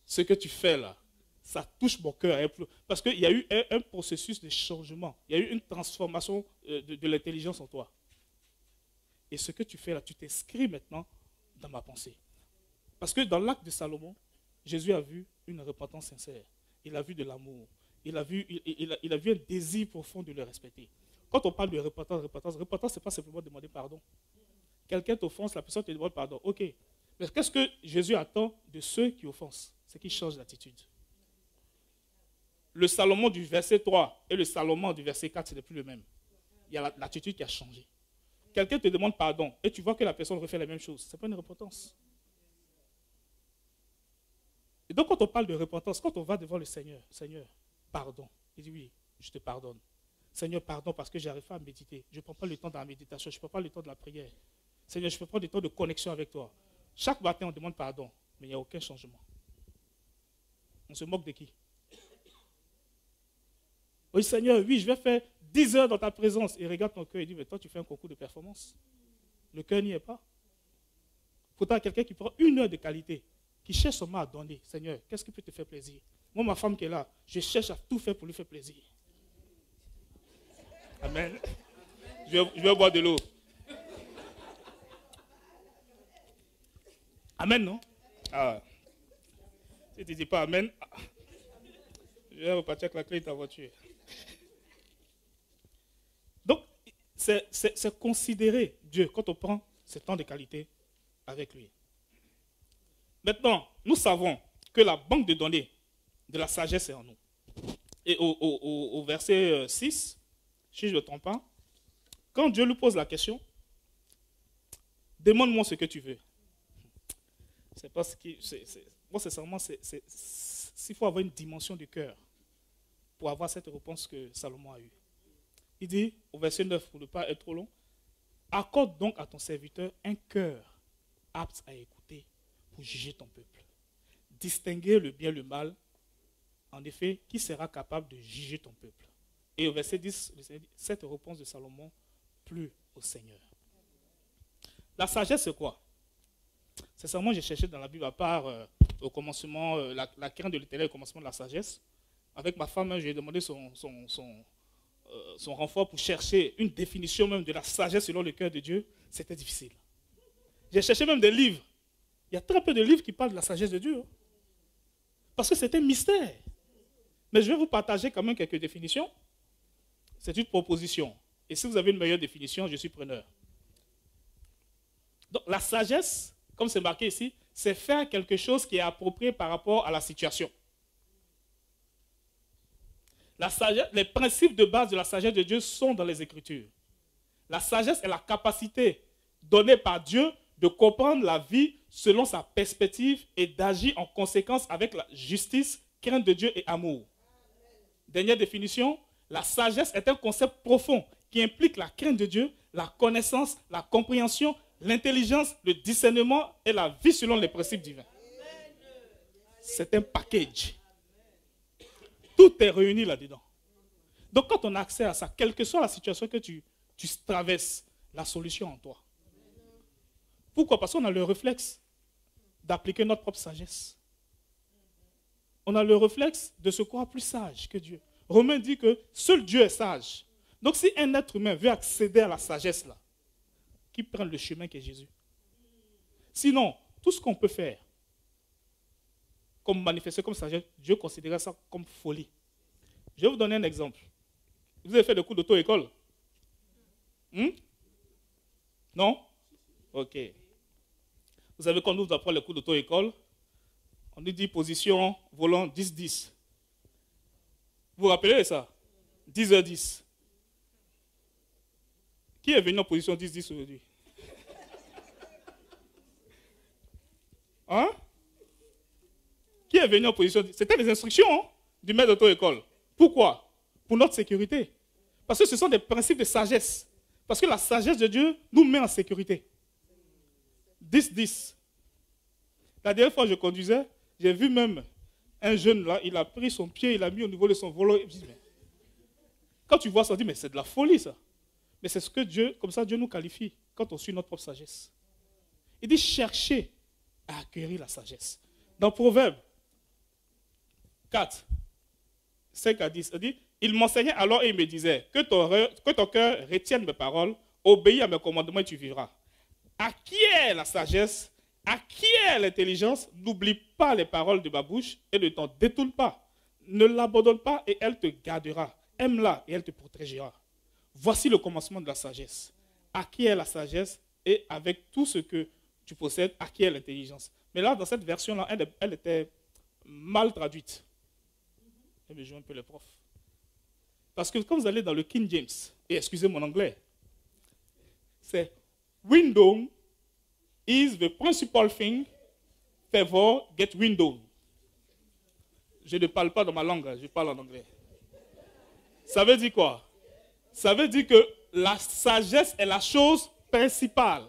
A: ce que tu fais là, ça touche mon cœur. Parce qu'il y a eu un processus de changement. Il y a eu une transformation de l'intelligence en toi. Et ce que tu fais là, tu t'inscris maintenant dans ma pensée. Parce que dans l'acte de Salomon, Jésus a vu une repentance sincère. Il a vu de l'amour. Il a vu un désir profond de le respecter. Quand on parle de repentance, ce n'est pas simplement demander pardon. Quelqu'un t'offense, la personne te demande pardon. Ok. Mais qu'est-ce que Jésus attend de ceux qui offensent? C'est qu'ils changent d'attitude. Le Salomon du verset 3 et le Salomon du verset 4, ce n'est plus le même. Il y a l'attitude qui a changé. Quelqu'un te demande pardon et tu vois que la personne refait la même chose. Ce n'est pas une repentance. Et donc quand on parle de repentance, quand on va devant le Seigneur, Seigneur, pardon. Il dit oui, je te pardonne. Seigneur, pardon parce que je n'arrive pas à méditer. Je ne prends pas le temps de la méditation, je ne prends pas le temps de la prière. Seigneur, je peux prendre du temps de connexion avec toi. Chaque matin, on demande pardon, mais il n'y a aucun changement. On se moque de qui? Oui, Seigneur, oui, je vais faire 10 heures dans ta présence. Et regarde ton cœur et dit, mais toi, tu fais un concours de performance. Le cœur n'y est pas. Pourtant, quelqu'un qui prend 1 heure de qualité, qui cherche seulement à donner. Seigneur, qu'est-ce qui peut te faire plaisir? Moi, ma femme qui est là, je cherche à tout faire pour lui faire plaisir. Amen. Je vais boire de l'eau. Amen, non? Ah. Si tu ne dis pas Amen, je vais repartir avec la clé de ta voiture. Donc, c'est considérer Dieu quand on prend ce temps de qualité avec lui. Maintenant, nous savons que la banque de données de la sagesse est en nous. Et au verset 6, si je ne me trompe pas, quand Dieu lui pose la question, demande-moi ce que tu veux. C'est parce que, moi, sincèrement, s'il faut avoir une dimension du cœur pour avoir cette réponse que Salomon a eue. Il dit, au verset 9, pour ne pas être trop long, accorde donc à ton serviteur un cœur apte à écouter pour juger ton peuple. Distinguer le bien et le mal, en effet, qui sera capable de juger ton peuple? Et au verset 10, cette réponse de Salomon plut au Seigneur. La sagesse, c'est quoi? C'est seulement j'ai cherché dans la Bible, à part au commencement, la crainte de l'Éternel au commencement de la sagesse. Avec ma femme, je lui ai demandé son renfort pour chercher une définition même de la sagesse selon le cœur de Dieu, c'était difficile. J'ai cherché même des livres. Il y a très peu de livres qui parlent de la sagesse de Dieu. Parce que c'est un mystère. Mais je vais vous partager quand même quelques définitions. C'est une proposition. Et si vous avez une meilleure définition, je suis preneur. Donc la sagesse, comme c'est marqué ici, c'est faire quelque chose qui est approprié par rapport à la situation. La sagesse, les principes de base de la sagesse de Dieu sont dans les Écritures. La sagesse est la capacité donnée par Dieu de comprendre la vie selon sa perspective et d'agir en conséquence avec la justice, crainte de Dieu et amour. Dernière définition, la sagesse est un concept profond qui implique la crainte de Dieu, la connaissance, la compréhension, l'intelligence, le discernement et la vie selon les principes divins. C'est un package. Tout est réuni là-dedans. Donc quand on a accès à ça, quelle que soit la situation que tu traverses, la solution en toi. Pourquoi? Parce qu'on a le réflexe d'appliquer notre propre sagesse. On a le réflexe de se croire plus sage que Dieu. Romain dit que seul Dieu est sage. Donc si un être humain veut accéder à la sagesse là, qu'il prenne le chemin qui est Jésus. Sinon, tout ce qu'on peut faire, comme manifester comme sagesse, Dieu considérait ça comme folie. Je vais vous donner un exemple. Vous avez fait des cours d'auto-école? Non? Ok. Vous savez, quand nous apprenons les cours d'auto-école, on nous dit position, volant 10-10. Vous vous rappelez de ça? 10h10. Qui est venu en position 10-10 aujourd'hui? Hein? Qui est venu en position 10? C'était les instructions du maître d'auto-école. Pourquoi? Pour notre sécurité. Parce que ce sont des principes de sagesse. Parce que la sagesse de Dieu nous met en sécurité. 10-10. La dernière fois que je conduisais, j'ai vu même un jeune là, il a pris son pied, il l'a mis au niveau de son volant. Quand tu vois ça, on dit, mais c'est de la folie ça. Mais c'est ce que Dieu, comme ça Dieu nous qualifie quand on suit notre propre sagesse. Il dit, cherchez à acquérir la sagesse. Dans Proverbe 4, 5 à 10, il dit, il m'enseignait alors et il me disait, que ton cœur retienne mes paroles, obéis à mes commandements et tu vivras. Acquiert la sagesse, acquiert l'intelligence, n'oublie pas les paroles de ma bouche et ne t'en détourne pas. Ne l'abandonne pas et elle te gardera. Aime-la et elle te protégera. Voici le commencement de la sagesse. Acquiert la sagesse et avec tout ce que tu possèdes, acquiert l'intelligence. Mais là, dans cette version-là, elle était mal traduite. Je me joue un peu les profs. Parce que quand vous allez dans le King James, et excusez mon anglais, c'est Wisdom is the principal thing, favor get wisdom. Je ne parle pas dans ma langue, je parle en anglais. Ça veut dire quoi? Ça veut dire que la sagesse est la chose principale.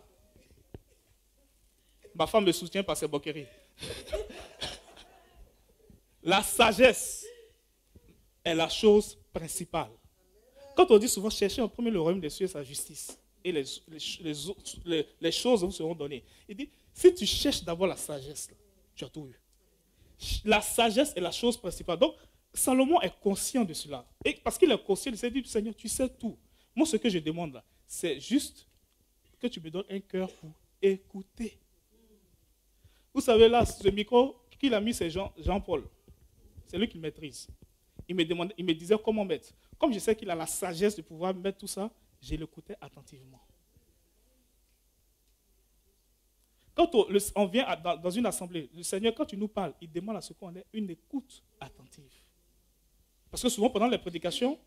A: Ma femme me soutient par ses moqueries. La sagesse est la chose principale. Quand on dit souvent chercher en premier le royaume des cieux et sa justice, et les choses vous seront données. Il dit, si tu cherches d'abord la sagesse, tu as tout eu. La sagesse est la chose principale. Donc, Salomon est conscient de cela. Et parce qu'il est conscient, il s'est dit, Seigneur, tu sais tout. Moi, ce que je demande là, c'est juste que tu me donnes un cœur pour écouter. Vous savez là, ce micro qu'il a mis, c'est Jean-Paul. C'est lui qui le maîtrise. Il me disait comment mettre. Comme je sais qu'il a la sagesse de pouvoir mettre tout ça, je l'écoutais attentivement. Quand on vient dans une assemblée, le Seigneur, quand tu nous parles, il demande à ce qu'on ait une écoute attentive. Parce que souvent, pendant les prédications,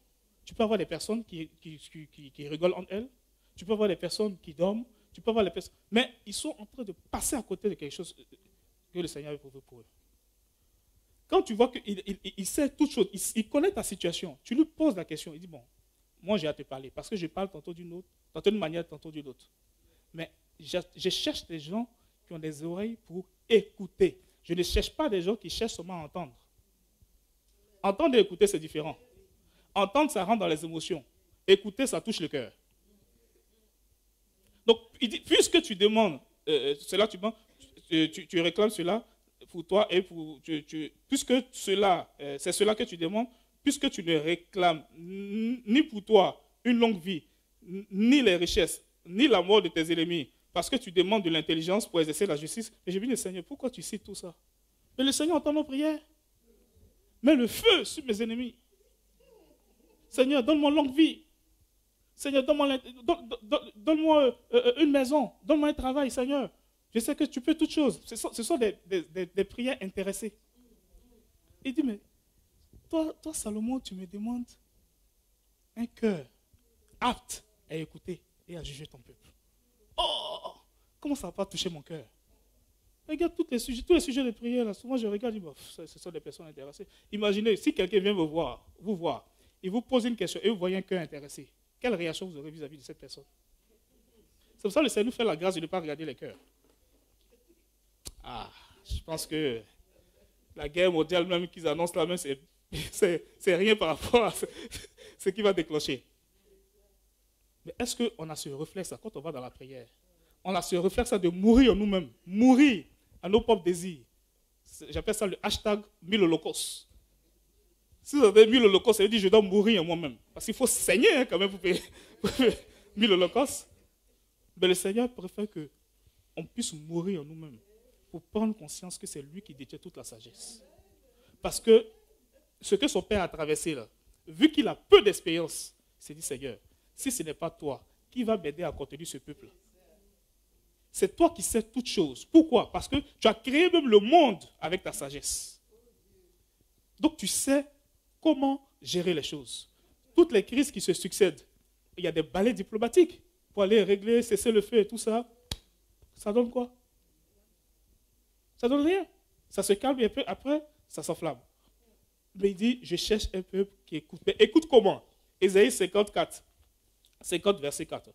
A: tu peux avoir des personnes qui rigolent entre elles, tu peux avoir des personnes qui dorment, tu peux avoir des personnes... Mais ils sont en train de passer à côté de quelque chose que le Seigneur a prévu pour eux. Quand tu vois qu'il sait toutes choses, il connaît ta situation, tu lui poses la question, il dit, bon, moi j'ai à te parler, parce que je parle tantôt d'une autre, tantôt d'une manière, tantôt d'une autre. Mais je cherche des gens qui ont des oreilles pour écouter. Je ne cherche pas des gens qui cherchent seulement à entendre. Entendre et écouter, c'est différent. Entendre, ça rentre dans les émotions. Écouter, ça touche le cœur. Donc, il dit, puisque tu demandes cela, tu réclames cela pour toi et pour... puisque c'est cela que tu demandes, puisque tu ne réclames ni pour toi une longue vie, ni les richesses, ni la mort de tes ennemis, parce que tu demandes de l'intelligence pour exercer la justice. Et j'ai dit, Seigneur, pourquoi tu cites tout ça? Mais le Seigneur entend nos prières. Mets le feu sur mes ennemis. Seigneur, donne-moi longue vie. Seigneur, donne-moi une maison. Donne-moi un travail, Seigneur. Je sais que tu peux toutes choses. Ce sont des prières intéressées. Il dit, mais toi, Salomon, tu me demandes un cœur apte à écouter et à juger ton peuple. Oh, comment ça va pas toucher mon cœur? Regarde tous les sujets de prière, là, souvent je regarde, je dis, ce sont des personnes intéressées. Imaginez, si quelqu'un vient vous voir, il vous pose une question et vous voyez un cœur intéressé, quelle réaction vous aurez vis-à-vis de cette personne? C'est pour ça que le Seigneur nous fait la grâce de ne pas regarder les cœurs. Ah, je pense que la guerre mondiale même qu'ils annoncent là, même, c'est rien par rapport à ce qui va déclencher. Mais est-ce qu'on a ce réflexe-là quand on va dans la prière? On a ce réflexe-là de mourir en nous-mêmes, mourir à nos propres désirs. J'appelle ça le hashtag 1000 holocaustes. Si vous avez 1000 holocaustes, ça veut dire que je dois mourir en moi-même. Parce qu'il faut saigner hein, quand même pour payer 1000 holocaustes. Mais le Seigneur préfère qu'on puisse mourir en nous-mêmes pour prendre conscience que c'est lui qui détient toute la sagesse. Parce que ce que son père a traversé là, vu qu'il a peu d'expérience, il s'est dit, Seigneur, si ce n'est pas toi, qui va m'aider à contenir ce peuple? C'est toi qui sais toutes choses. Pourquoi? Parce que tu as créé même le monde avec ta sagesse. Donc tu sais comment gérer les choses. Toutes les crises qui se succèdent, il y a des balais diplomatiques pour aller régler, cesser le feu et tout ça. Ça donne quoi? Ça donne rien. Ça se calme et un peu après, ça s'enflamme. Mais il dit, je cherche un peuple qui écoute. Mais écoute comment? Ésaïe 54, 50 verset 4.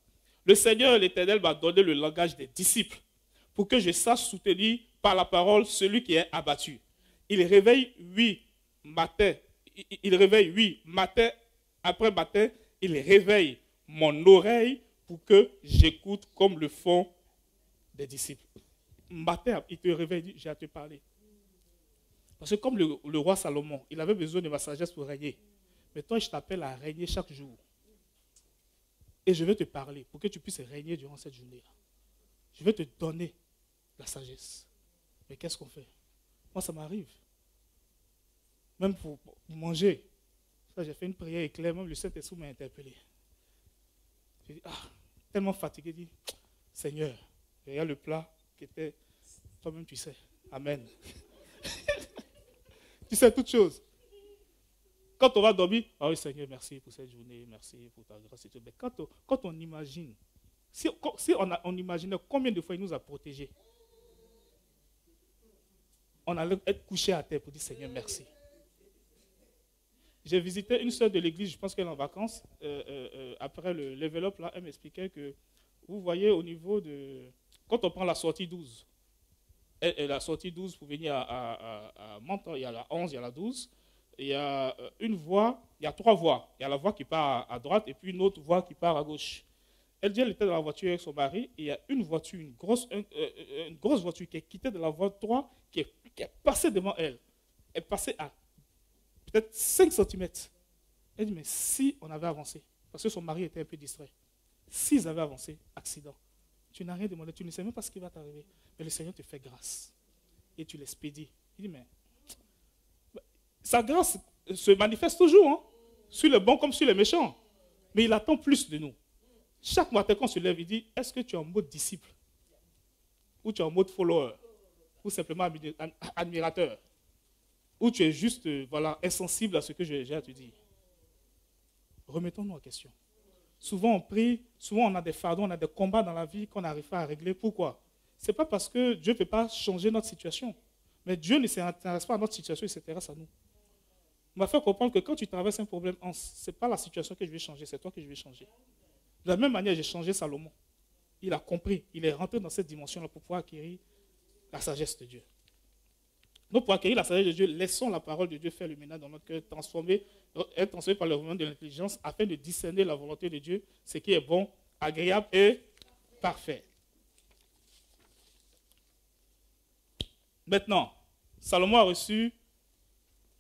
A: Le Seigneur, l'Éternel, m'a donné le langage des disciples pour que je sache soutenir par la parole celui qui est abattu. Il réveille, oui, matin. Il réveille, oui, matin après matin. Il réveille mon oreille pour que j'écoute comme le font des disciples. Matin, il te réveille, il dit, j'ai à te parler. Parce que comme le roi Salomon, il avait besoin de ma sagesse pour régner. Mais toi, je t'appelle à régner chaque jour. Et je vais te parler pour que tu puisses régner durant cette journée-là. Je vais te donner la sagesse. Mais qu'est-ce qu'on fait? Moi, ça m'arrive. Même pour manger. J'ai fait une prière éclair, même le Saint-Esprit m'a interpellé. J'ai dit, tellement fatigué, j'ai dit, Seigneur, regarde le plat qui était, toi-même tu sais. Amen. Tu sais toutes choses. Quand on va dormir, ah oui Seigneur, merci pour cette journée, merci pour ta grâce et tout. Mais quand on imagine, si on imaginait combien de fois il nous a protégés, on allait être couché à terre pour dire Seigneur, merci. J'ai visité une sœur de l'église, je pense qu'elle est en vacances. Après l'enveloppe, là, elle m'expliquait que, vous voyez, au niveau de... Quand on prend la sortie 12, la sortie 12 pour venir à Menton, il y a la 11, il y a la 12. Il y a une voie, il y a 3 voies. Il y a la voie qui part à droite et puis une autre voie qui part à gauche. Elle dit qu'elle était dans la voiture avec son mari et il y a une voiture, une grosse voiture qui est quittée de la voie 3 qui est passée devant elle. Elle passait à peut-être 5 cm. Elle dit, mais si on avait avancé, parce que son mari était un peu distrait, s'ils avaient avancé, accident, tu n'as rien demandé, tu ne sais même pas ce qui va t'arriver. Mais le Seigneur te fait grâce et tu l'expédies. Il dit, mais sa grâce se manifeste toujours, hein, sur les bons comme sur les méchants. Mais il attend plus de nous. Chaque matin, quand on se lève, il dit, est-ce que tu es en mode disciple? Ou tu es en mode follower? Ou simplement admirateur? Ou tu es juste insensible à ce que j'ai à te dire? Remettons-nous en question. Souvent, on prie, souvent on a des fardeaux, on a des combats dans la vie qu'on n'arrive pas à régler. Pourquoi? Ce n'est pas parce que Dieu ne peut pas changer notre situation. Mais Dieu ne s'intéresse pas à notre situation, il s'intéresse à nous. On m'a fait comprendre que quand tu traverses un problème, ce n'est pas la situation que je vais changer, c'est toi que je vais changer. De la même manière, j'ai changé Salomon. Il a compris, il est rentré dans cette dimension-là pour pouvoir acquérir la sagesse de Dieu. Donc, pour acquérir la sagesse de Dieu, laissons la parole de Dieu faire le ménage dans notre cœur, être transformé par le mouvement de l'intelligence, afin de discerner la volonté de Dieu, ce qui est bon, agréable et parfait. Maintenant, Salomon a reçu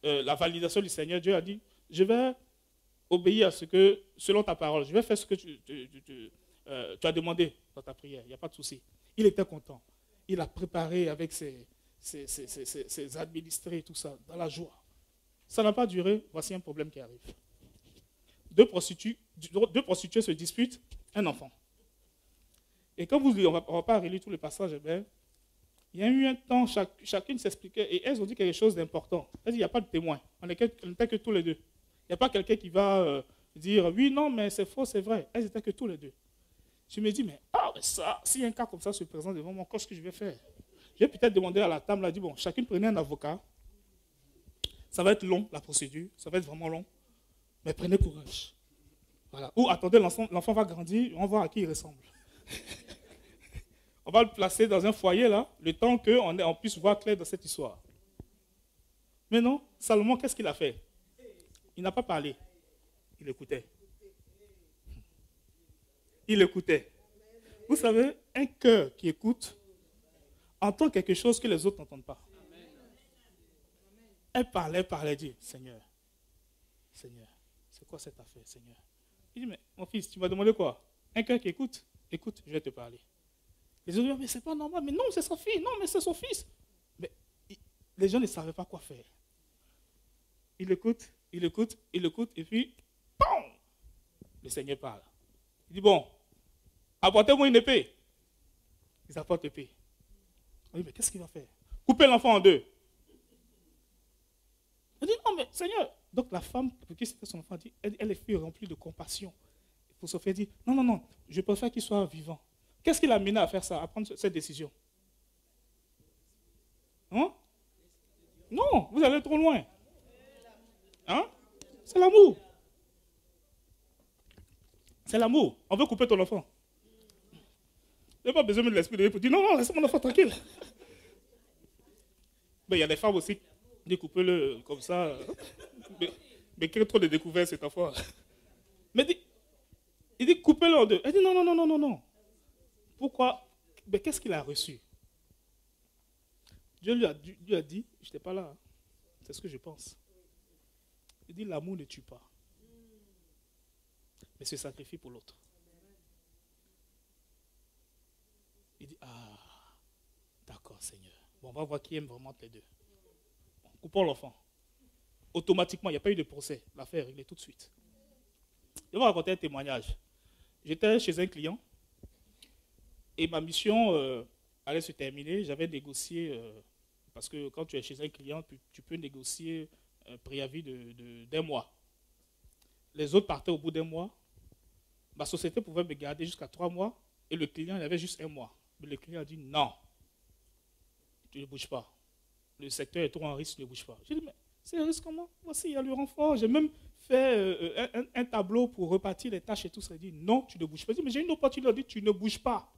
A: la validation du Seigneur. Dieu a dit, je vais obéir à ce que, selon ta parole, je vais faire ce que tu as demandé dans ta prière, il n'y a pas de souci. Il était content. Il a préparé avec ses administrés et tout ça, dans la joie. Ça n'a pas duré, voici un problème qui arrive. Deux prostituées se disputent, un enfant. Et quand on ne va pas relire tout le passage, il y a eu un temps, chacune s'expliquait, et elles ont dit quelque chose d'important. Elles disent, il n'y a pas de témoin, on n'était que tous les deux. Il n'y a pas quelqu'un qui va dire, oui, non, mais c'est faux, c'est vrai. Elles n'étaient que tous les deux. Je me dis, mais ça, si un cas comme ça se présente devant moi, qu'est-ce que je vais faire? Je vais peut-être demander à la table, là, dit, bon, chacune prenez un avocat. Ça va être long, la procédure, ça va être vraiment long. Mais prenez courage. Voilà. Ou attendez, l'enfant va grandir, on va voir à qui il ressemble. On va le placer dans un foyer, là, le temps qu'on puisse voir clair dans cette histoire. Mais non, Salomon, qu'est-ce qu'il a fait? Il n'a pas parlé. Il écoutait. Il écoutait. Vous savez, un cœur qui écoute entend quelque chose que les autres n'entendent pas. Elle parlait, dit, Seigneur, c'est quoi cette affaire, Seigneur? Il dit, mais mon fils, tu m'as demandé quoi? Un cœur qui écoute, je vais te parler. Les autres disent, mais c'est pas normal, mais non, c'est sa fille, non, mais c'est son fils. Mais les gens ne savaient pas quoi faire. Il écoute, et puis, POM! Le Seigneur parle. Il dit, bon, apportez-moi une épée. Ils apportent l'épée. On dit, mais qu'est-ce qu'il va faire? Couper l'enfant en deux. Il dit, non, mais Seigneur. Donc la femme, pour qui c'était son enfant, dit, elle est fille remplie de compassion. Pour Sophie, elle dit, non, je préfère qu'il soit vivant. Qu'est-ce qui l'a amené à faire ça, à prendre cette décision? Hein? Non, vous allez trop loin. Hein? C'est l'amour. C'est l'amour. On veut couper ton enfant. Il n'y a pas besoin de l'esprit de Dieu pour dire, non, laisse mon enfant tranquille. Mais il y a des femmes aussi qui coupent-le comme ça. Mais quel trop de découvertes cette enfant. Mais il dit, coupez-le en deux. Elle dit, non. Pourquoi? Mais qu'est-ce qu'il a reçu? Dieu lui a dit, je n'étais pas là, hein. C'est ce que je pense. Il dit, l'amour ne tue pas, mais se sacrifie pour l'autre. Il dit, d'accord Seigneur. Bon, on va voir qui aime vraiment les deux. Bon, coupons l'enfant. Automatiquement, il n'y a pas eu de procès. L'affaire est réglée tout de suite. Je vais vous raconter un témoignage. J'étais chez un client et ma mission allait se terminer. J'avais négocié, parce que quand tu es chez un client, tu peux négocier un préavis d'un mois. Les autres partaient au bout d'un mois. Ma société pouvait me garder jusqu'à 3 mois et le client, il avait juste 1 mois. Mais le client a dit non, tu ne bouges pas. Le secteur est trop en risque, tu ne bouges pas. J'ai dit, mais c'est un risque comment? Voici, il y a le renfort. J'ai même fait un tableau pour repartir les tâches et tout ça. Il dit, non, tu ne bouges pas. Je dis, mais j'ai une opportunité. Il dit, tu ne bouges pas.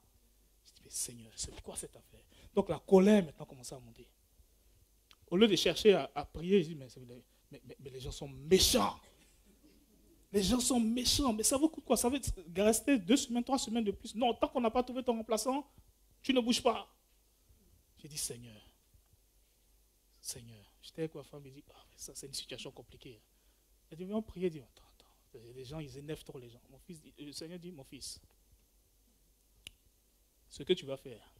A: Je dis, mais Seigneur, c'est quoi cette affaire? Donc la colère maintenant commence à monter. Au lieu de chercher à prier, je dis, mais les gens sont méchants. Les gens sont méchants. Mais ça vaut quoi? Ça veut rester 2 semaines, 3 semaines de plus. Non, tant qu'on n'a pas trouvé ton remplaçant, tu ne bouges pas. J'ai dit, Seigneur, j'étais avec ma femme, il dit, ça c'est une situation compliquée. Elle dit, mais on priait, dit, attends, les gens, ils énervent trop les gens. Le Seigneur dit, mon fils, ce que tu vas faire,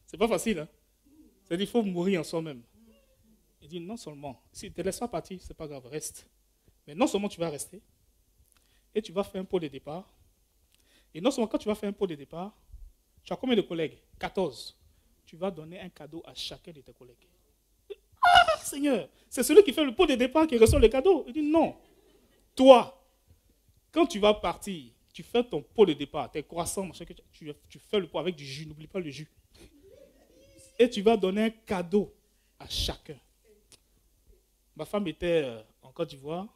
A: c'est pas facile, hein? C'est-à-dire, il faut mourir en soi-même. Il dit, non seulement, si tu ne te laisses pas partir, c'est pas grave, reste. Mais non seulement tu vas rester, et tu vas faire un pot de départ. Et non seulement quand tu vas faire un pot de départ, tu as combien de collègues? 14. Tu vas donner un cadeau à chacun de tes collègues. Ah, Seigneur, c'est celui qui fait le pot de départ qui reçoit le cadeau. Il dit non. Toi, quand tu vas partir, tu fais ton pot de départ, tes croissants, tu fais le pot avec du jus, n'oublie pas le jus. Et tu vas donner un cadeau à chacun. Ma femme était en Côte d'Ivoire.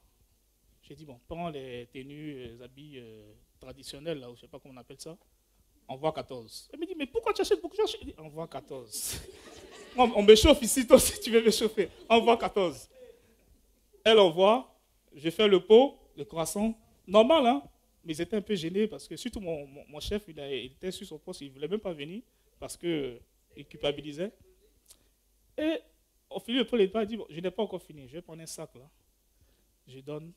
A: J'ai dit, bon, prends les tenues, les habits traditionnels, là, je ne sais pas comment on appelle ça. Envoie 14. Elle me dit, mais pourquoi tu achètes beaucoup? Je dis, envoie 14. On me chauffe ici, toi aussi tu veux me chauffer. Envoie 14. Elle envoie, je fais le pot, le croissant. Normal, hein? Mais ils étaient un peu gênés parce que, surtout mon chef, il était sur son poste, il ne voulait même pas venir parce qu'il culpabilisait. Et au fil du pot, il dit, bon, je n'ai pas encore fini, je vais prendre un sac là. je donne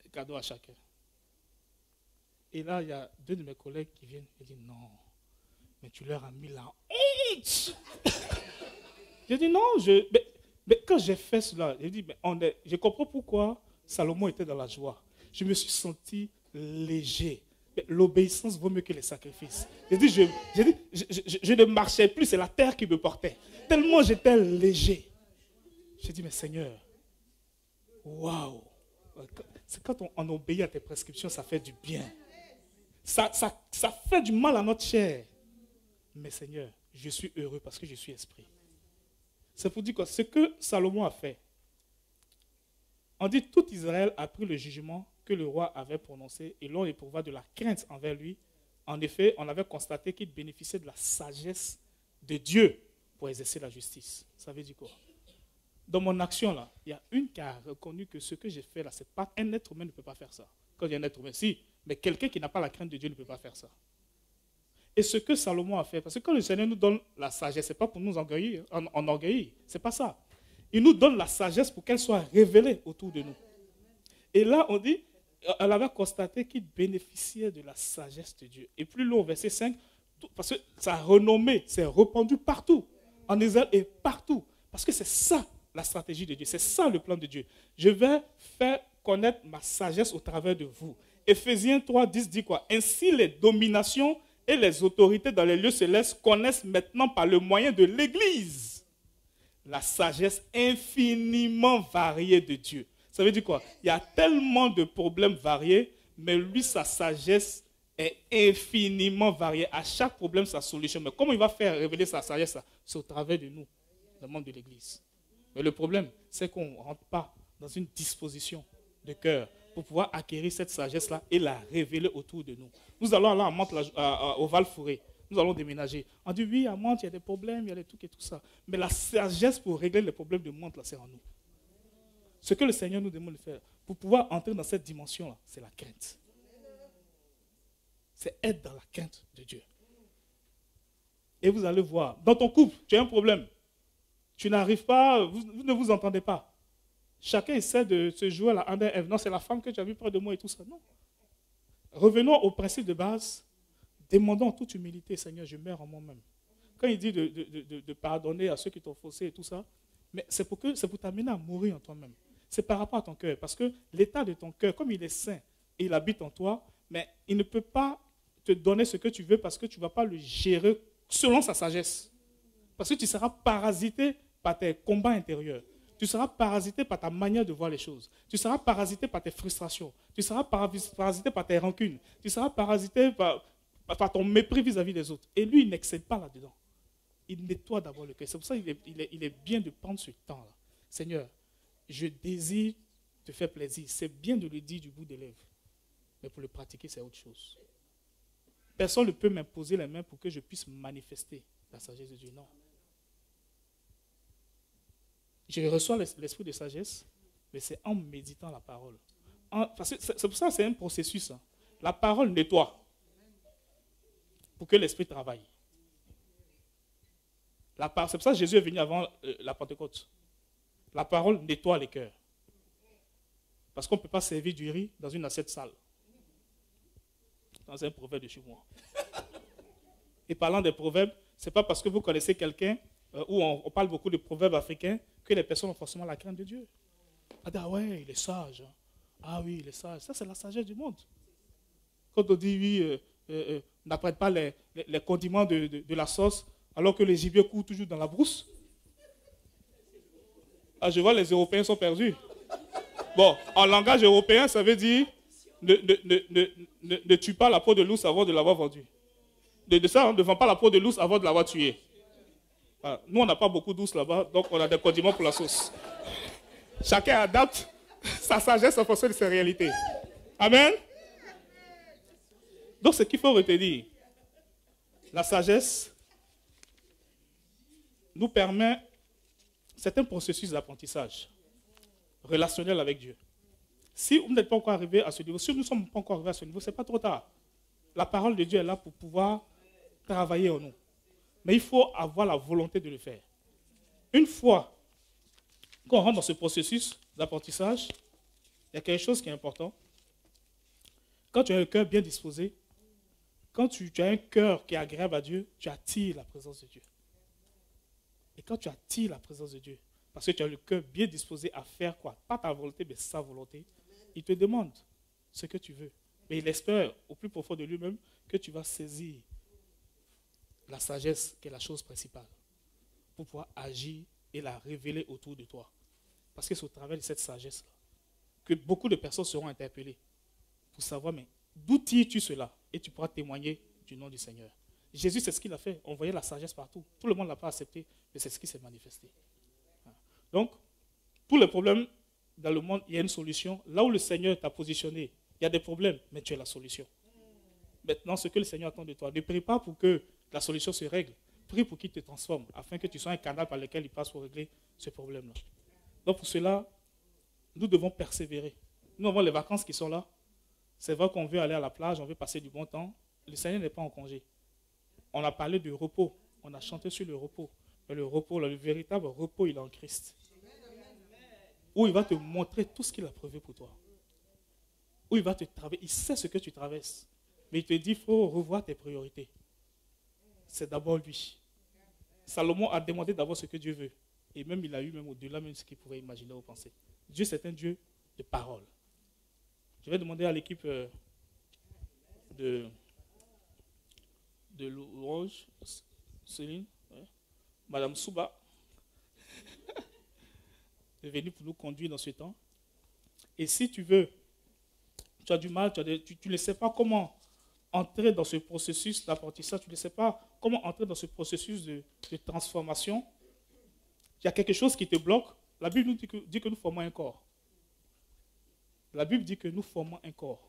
A: un cadeau à chacun. Et là, il y a deux de mes collègues qui viennent et disent non, mais tu leur as mis la honte. J'ai dit non, mais quand j'ai fait cela, j'ai dit, je comprends pourquoi Salomon était dans la joie. Je me suis senti léger. L'obéissance vaut mieux que les sacrifices. J'ai dit, je ne marchais plus, c'est la terre qui me portait. Tellement j'étais léger. J'ai dit, mais Seigneur, waouh. C'est quand on obéit à tes prescriptions, ça fait du bien. Ça fait du mal à notre chair. Mais Seigneur, je suis heureux parce que je suis esprit. C'est pour dire que ce que Salomon a fait, on dit tout Israël a pris le jugement que le roi avait prononcé et l'on éprouva de la crainte envers lui. En effet, on avait constaté qu'il bénéficiait de la sagesse de Dieu pour exercer la justice. Ça veut dire quoi? Dans mon action, là, il y a une qui a reconnu que ce que j'ai fait, là, c'est pas un être humain ne peut pas faire ça. Quand il y a un être humain, si, mais quelqu'un qui n'a pas la crainte de Dieu ne peut pas faire ça. Et ce que Salomon a fait, parce que quand le Seigneur nous donne la sagesse, ce n'est pas pour nous enorgueillir, ce n'est pas ça. Il nous donne la sagesse pour qu'elle soit révélée autour de nous. Et là, on dit, elle avait constaté qu'il bénéficiait de la sagesse de Dieu. Et plus loin, au verset 5, parce que sa renommée s'est répandue partout, en Israël et partout. Parce que c'est ça la stratégie de Dieu, c'est ça le plan de Dieu. Je vais faire connaître ma sagesse au travers de vous. Éphésiens 3:10 dit quoi? Ainsi les dominations et les autorités dans les lieux célestes connaissent maintenant par le moyen de l'Église la sagesse infiniment variée de Dieu. Ça veut dire quoi? Il y a tellement de problèmes variés, mais lui, sa sagesse est infiniment variée. À chaque problème, sa solution. Mais comment il va faire révéler sa sagesse? C'est au travers de nous, le membre de l'Église. Mais le problème, c'est qu'on ne rentre pas dans une disposition de cœur pour pouvoir acquérir cette sagesse-là et la révéler autour de nous. Nous allons aller à Mantes, au Val-Fouré. Nous allons déménager. On dit, oui, à Mantes, il y a des problèmes, il y a des trucs et tout ça. Mais la sagesse pour régler les problèmes de Mantes, là, c'est en nous. Ce que le Seigneur nous demande de faire, pour pouvoir entrer dans cette dimension-là, c'est la crainte. C'est être dans la crainte de Dieu. Et vous allez voir, dans ton couple, tu as un problème. Tu n'arrives pas, vous ne vous entendez pas. Chacun essaie de se jouer à la Adam et Ève. Non, c'est la femme que tu as vue près de moi et tout ça. Non. Revenons au principe de base. Demandons en toute humilité, Seigneur, je meurs en moi-même. Quand il dit de pardonner à ceux qui t'ont faussé et tout ça, mais c'est pour t'amener à mourir en toi-même. C'est par rapport à ton cœur. Parce que l'état de ton cœur, comme il est saint et il habite en toi, mais il ne peut pas te donner ce que tu veux parce que tu ne vas pas le gérer selon sa sagesse. Parce que tu seras parasité par tes combats intérieurs. Tu seras parasité par ta manière de voir les choses. Tu seras parasité par tes frustrations. Tu seras parasité par tes rancunes. Tu seras parasité par ton mépris vis-à-vis des autres. Et lui, il n'excelle pas là-dedans. Il nettoie d'abord le cœur. C'est pour ça qu'il est bien de prendre ce temps-là. Seigneur, je désire te faire plaisir. C'est bien de le dire du bout des lèvres. Mais pour le pratiquer, c'est autre chose. Personne ne peut m'imposer les mains pour que je puisse manifester la sagesse de Dieu. Non. Je reçois l'esprit de sagesse, mais c'est en méditant la parole. C'est pour ça que c'est un processus. Hein. La parole nettoie pour que l'esprit travaille. C'est pour ça que Jésus est venu avant la Pentecôte. La parole nettoie les cœurs. Parce qu'on ne peut pas servir du riz dans une assiette sale. Dans un proverbe de chez moi. Et parlant des proverbes, ce n'est pas parce que vous connaissez quelqu'un où on parle beaucoup de proverbes africains que les personnes ont forcément la crainte de Dieu. Ah ouais, il est sage. Hein. Ah oui, il est sage. Ça, c'est la sagesse du monde. Quand on dit oui, n'apprête pas les condiments de la sauce alors que les gibiers courent toujours dans la brousse. Ah, je vois les Européens sont perdus. Bon, en langage européen, ça veut dire ne tue pas la peau de l'ours avant de l'avoir vendue. De ça, on ne vend pas la peau de l'ours avant de l'avoir tué. Voilà. Nous, on n'a pas beaucoup d'ours là-bas, donc on a des condiments pour la sauce. Chacun adapte sa sagesse en fonction de ses réalités. Amen. Donc, ce qu'il faut retenir, la sagesse nous permet, c'est un processus d'apprentissage relationnel avec Dieu. Si vous n'êtes pas encore arrivé à ce niveau, si nous ne sommes pas encore arrivés à ce niveau, ce n'est pas trop tard. La parole de Dieu est là pour pouvoir travailler en nous. Mais il faut avoir la volonté de le faire. Une fois Quand on rentre dans ce processus d'apprentissage, il y a quelque chose qui est important. Quand tu as un cœur bien disposé, quand tu as un cœur qui est agréable à Dieu, tu attires la présence de Dieu. Et quand tu attires la présence de Dieu, parce que tu as le cœur bien disposé à faire quoi? Pas ta volonté, mais sa volonté. Il te demande ce que tu veux. Mais il espère au plus profond de lui-même que tu vas saisir la sagesse qui est la chose principale pour pouvoir agir et la révéler autour de toi. Parce que c'est au travers de cette sagesse-là que beaucoup de personnes seront interpellées pour savoir, mais d'où tires-tu cela? Et tu pourras témoigner du nom du Seigneur. Jésus, c'est ce qu'il a fait. On voyait la sagesse partout. Tout le monde ne l'a pas accepté, mais c'est ce qui s'est manifesté. Donc, tous les problèmes dans le monde, il y a une solution. Là où le Seigneur t'a positionné, il y a des problèmes, mais tu as la solution. Maintenant, ce que le Seigneur attend de toi, ne prie pas pour que la solution se règle. Prie pour qu'il te transforme, afin que tu sois un canal par lequel il passe pour régler ce problème-là. Donc, pour cela, nous devons persévérer. Nous avons les vacances qui sont là. C'est vrai qu'on veut aller à la plage, on veut passer du bon temps. Le Seigneur n'est pas en congé. On a parlé du repos. On a chanté sur le repos. Mais le repos, le véritable repos, il est en Christ. Où il va te montrer tout ce qu'il a prévu pour toi. Où il va te traverser. Il sait ce que tu traverses. Mais il te dit, il faut revoir tes priorités. C'est d'abord lui. Salomon a demandé d'abord ce que Dieu veut. Et même il a eu même au-delà même ce qu'il pouvait imaginer ou penser. Dieu, c'est un Dieu de parole. Je vais demander à l'équipe de l'Orange, Céline, Madame Souba, est venue pour nous conduire dans ce temps. Et si tu veux, tu as du mal, tu ne sais pas comment entrer dans ce processus d'apprentissage, tu ne sais pas comment entrer dans ce processus de transformation, il y a quelque chose qui te bloque. La Bible nous dit que nous formons un corps. La Bible dit que nous formons un corps.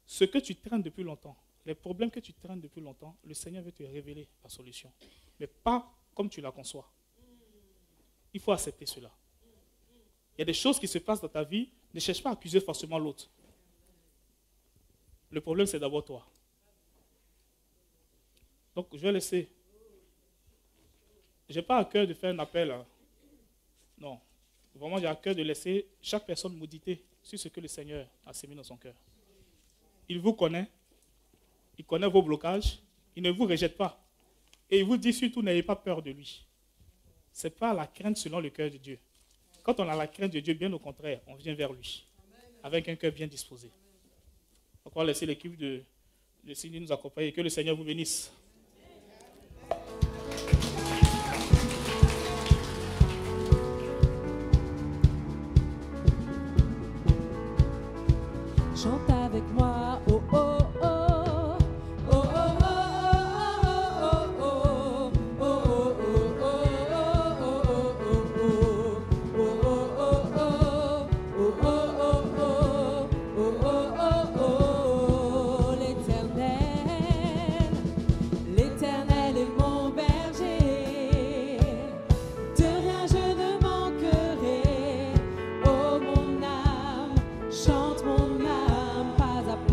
A: Ce que tu traînes depuis longtemps, les problèmes que tu traînes depuis longtemps, le Seigneur veut te révéler la solution. Mais pas comme tu la conçois. Il faut accepter cela. Il y a des choses qui se passent dans ta vie, ne cherche pas à accuser forcément l'autre. Le problème, c'est d'abord toi. Donc, je vais laisser. Je n'ai pas à cœur de faire un appel. Non. Vraiment, j'ai à cœur de laisser chaque personne méditer sur ce que le Seigneur a sémé dans son cœur. Il vous connaît. Il connaît vos blocages. Il ne vous rejette pas. Et il vous dit surtout, n'ayez pas peur de lui. Ce n'est pas la crainte selon le cœur de Dieu. Quand on a la crainte de Dieu, bien au contraire, on vient vers lui. Avec un cœur bien disposé. Donc, on va laisser l'équipe de Cindy nous accompagner. Que le Seigneur vous bénisse.
B: Chante avec moi, oh oh oh, oh oh oh oh oh oh oh, l'Éternel est mon berger, de rien je ne manquerai. Oh mon âme, chante mon âme, pas à pas.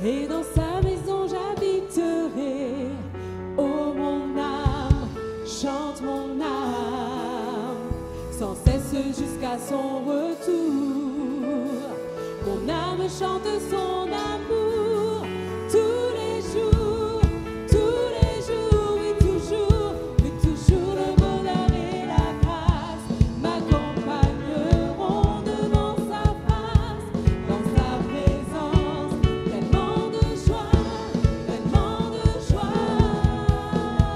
B: et dans sa maison j'habiterai. Oh mon âme, chante mon âme, sans cesse jusqu'à son retour. Mon âme chante son amour tous les jours, oui toujours le bonheur et la grâce m'accompagneront devant sa face, dans sa présence, tellement de joie,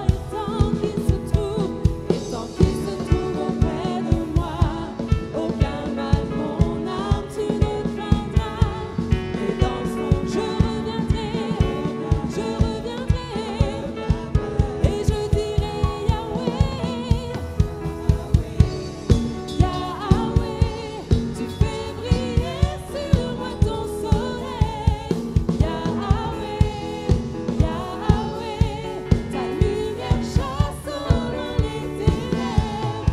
B: et tant qu'il se trouve auprès de moi, aucun mal mon âme tu ne craindras, et dans son je reviendrai, et je dirai Yahweh, tu fais briller sur moi ton soleil, Yahweh, ta lumière chasse au loin les ténèbres,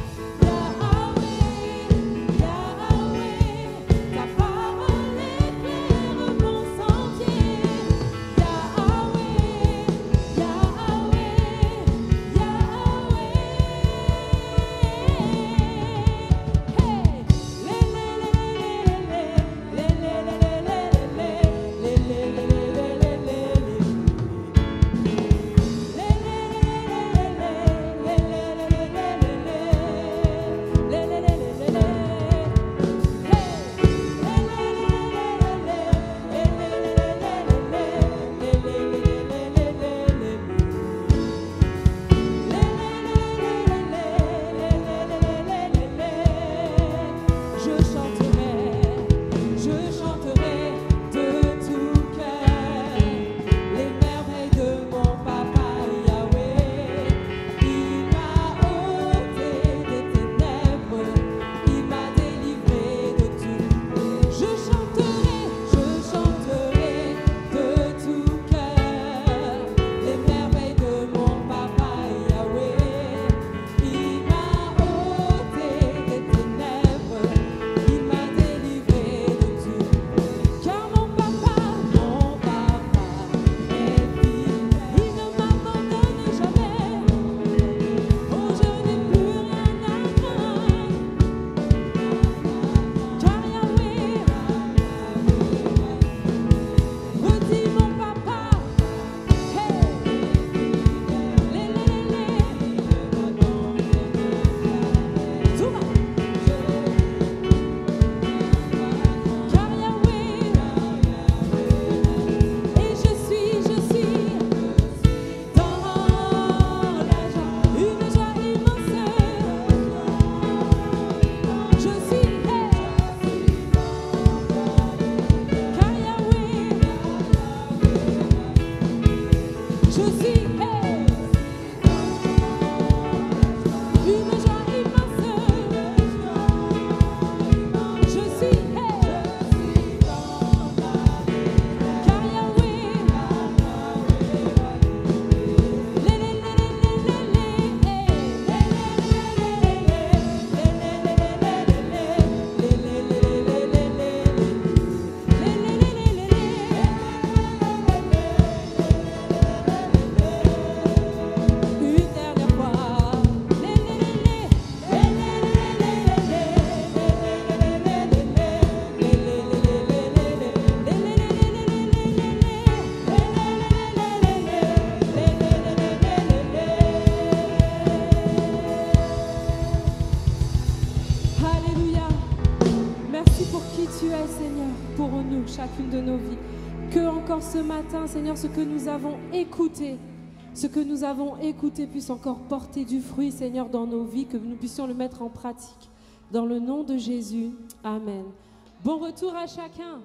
B: Yahweh, ta parole éclaire mon sentier, je chanterai de tout cœur les merveilles de mon papa Yahweh. Il m'a ôté des ténèbres, il m'a délivré de tout. Je chanterai de tout cœur les merveilles de mon papa Yahweh. Il m'a ôté des ténèbres, il m'a délivré de tout. Car mon papa est fidèle, il ne m'abandonne jamais. Oh, je n'ai plus rien à craindre, car Yahweh, redis mon papa, hey, tout va. Car Yahweh, et je suis dans la joie, une joie immense. Je suis, car Yahweh, je suis, une joie immense. Je suis, car Yahweh, une dernière fois. Alléluia. Merci pour qui tu es, Seigneur, pour nous, chacune de nos vies. Que encore ce matin, Seigneur, ce que nous avons écouté puisse encore porter du fruit, Seigneur, dans nos vies, que nous puissions le mettre en pratique. Dans le nom de Jésus. Amen. Bon retour à chacun.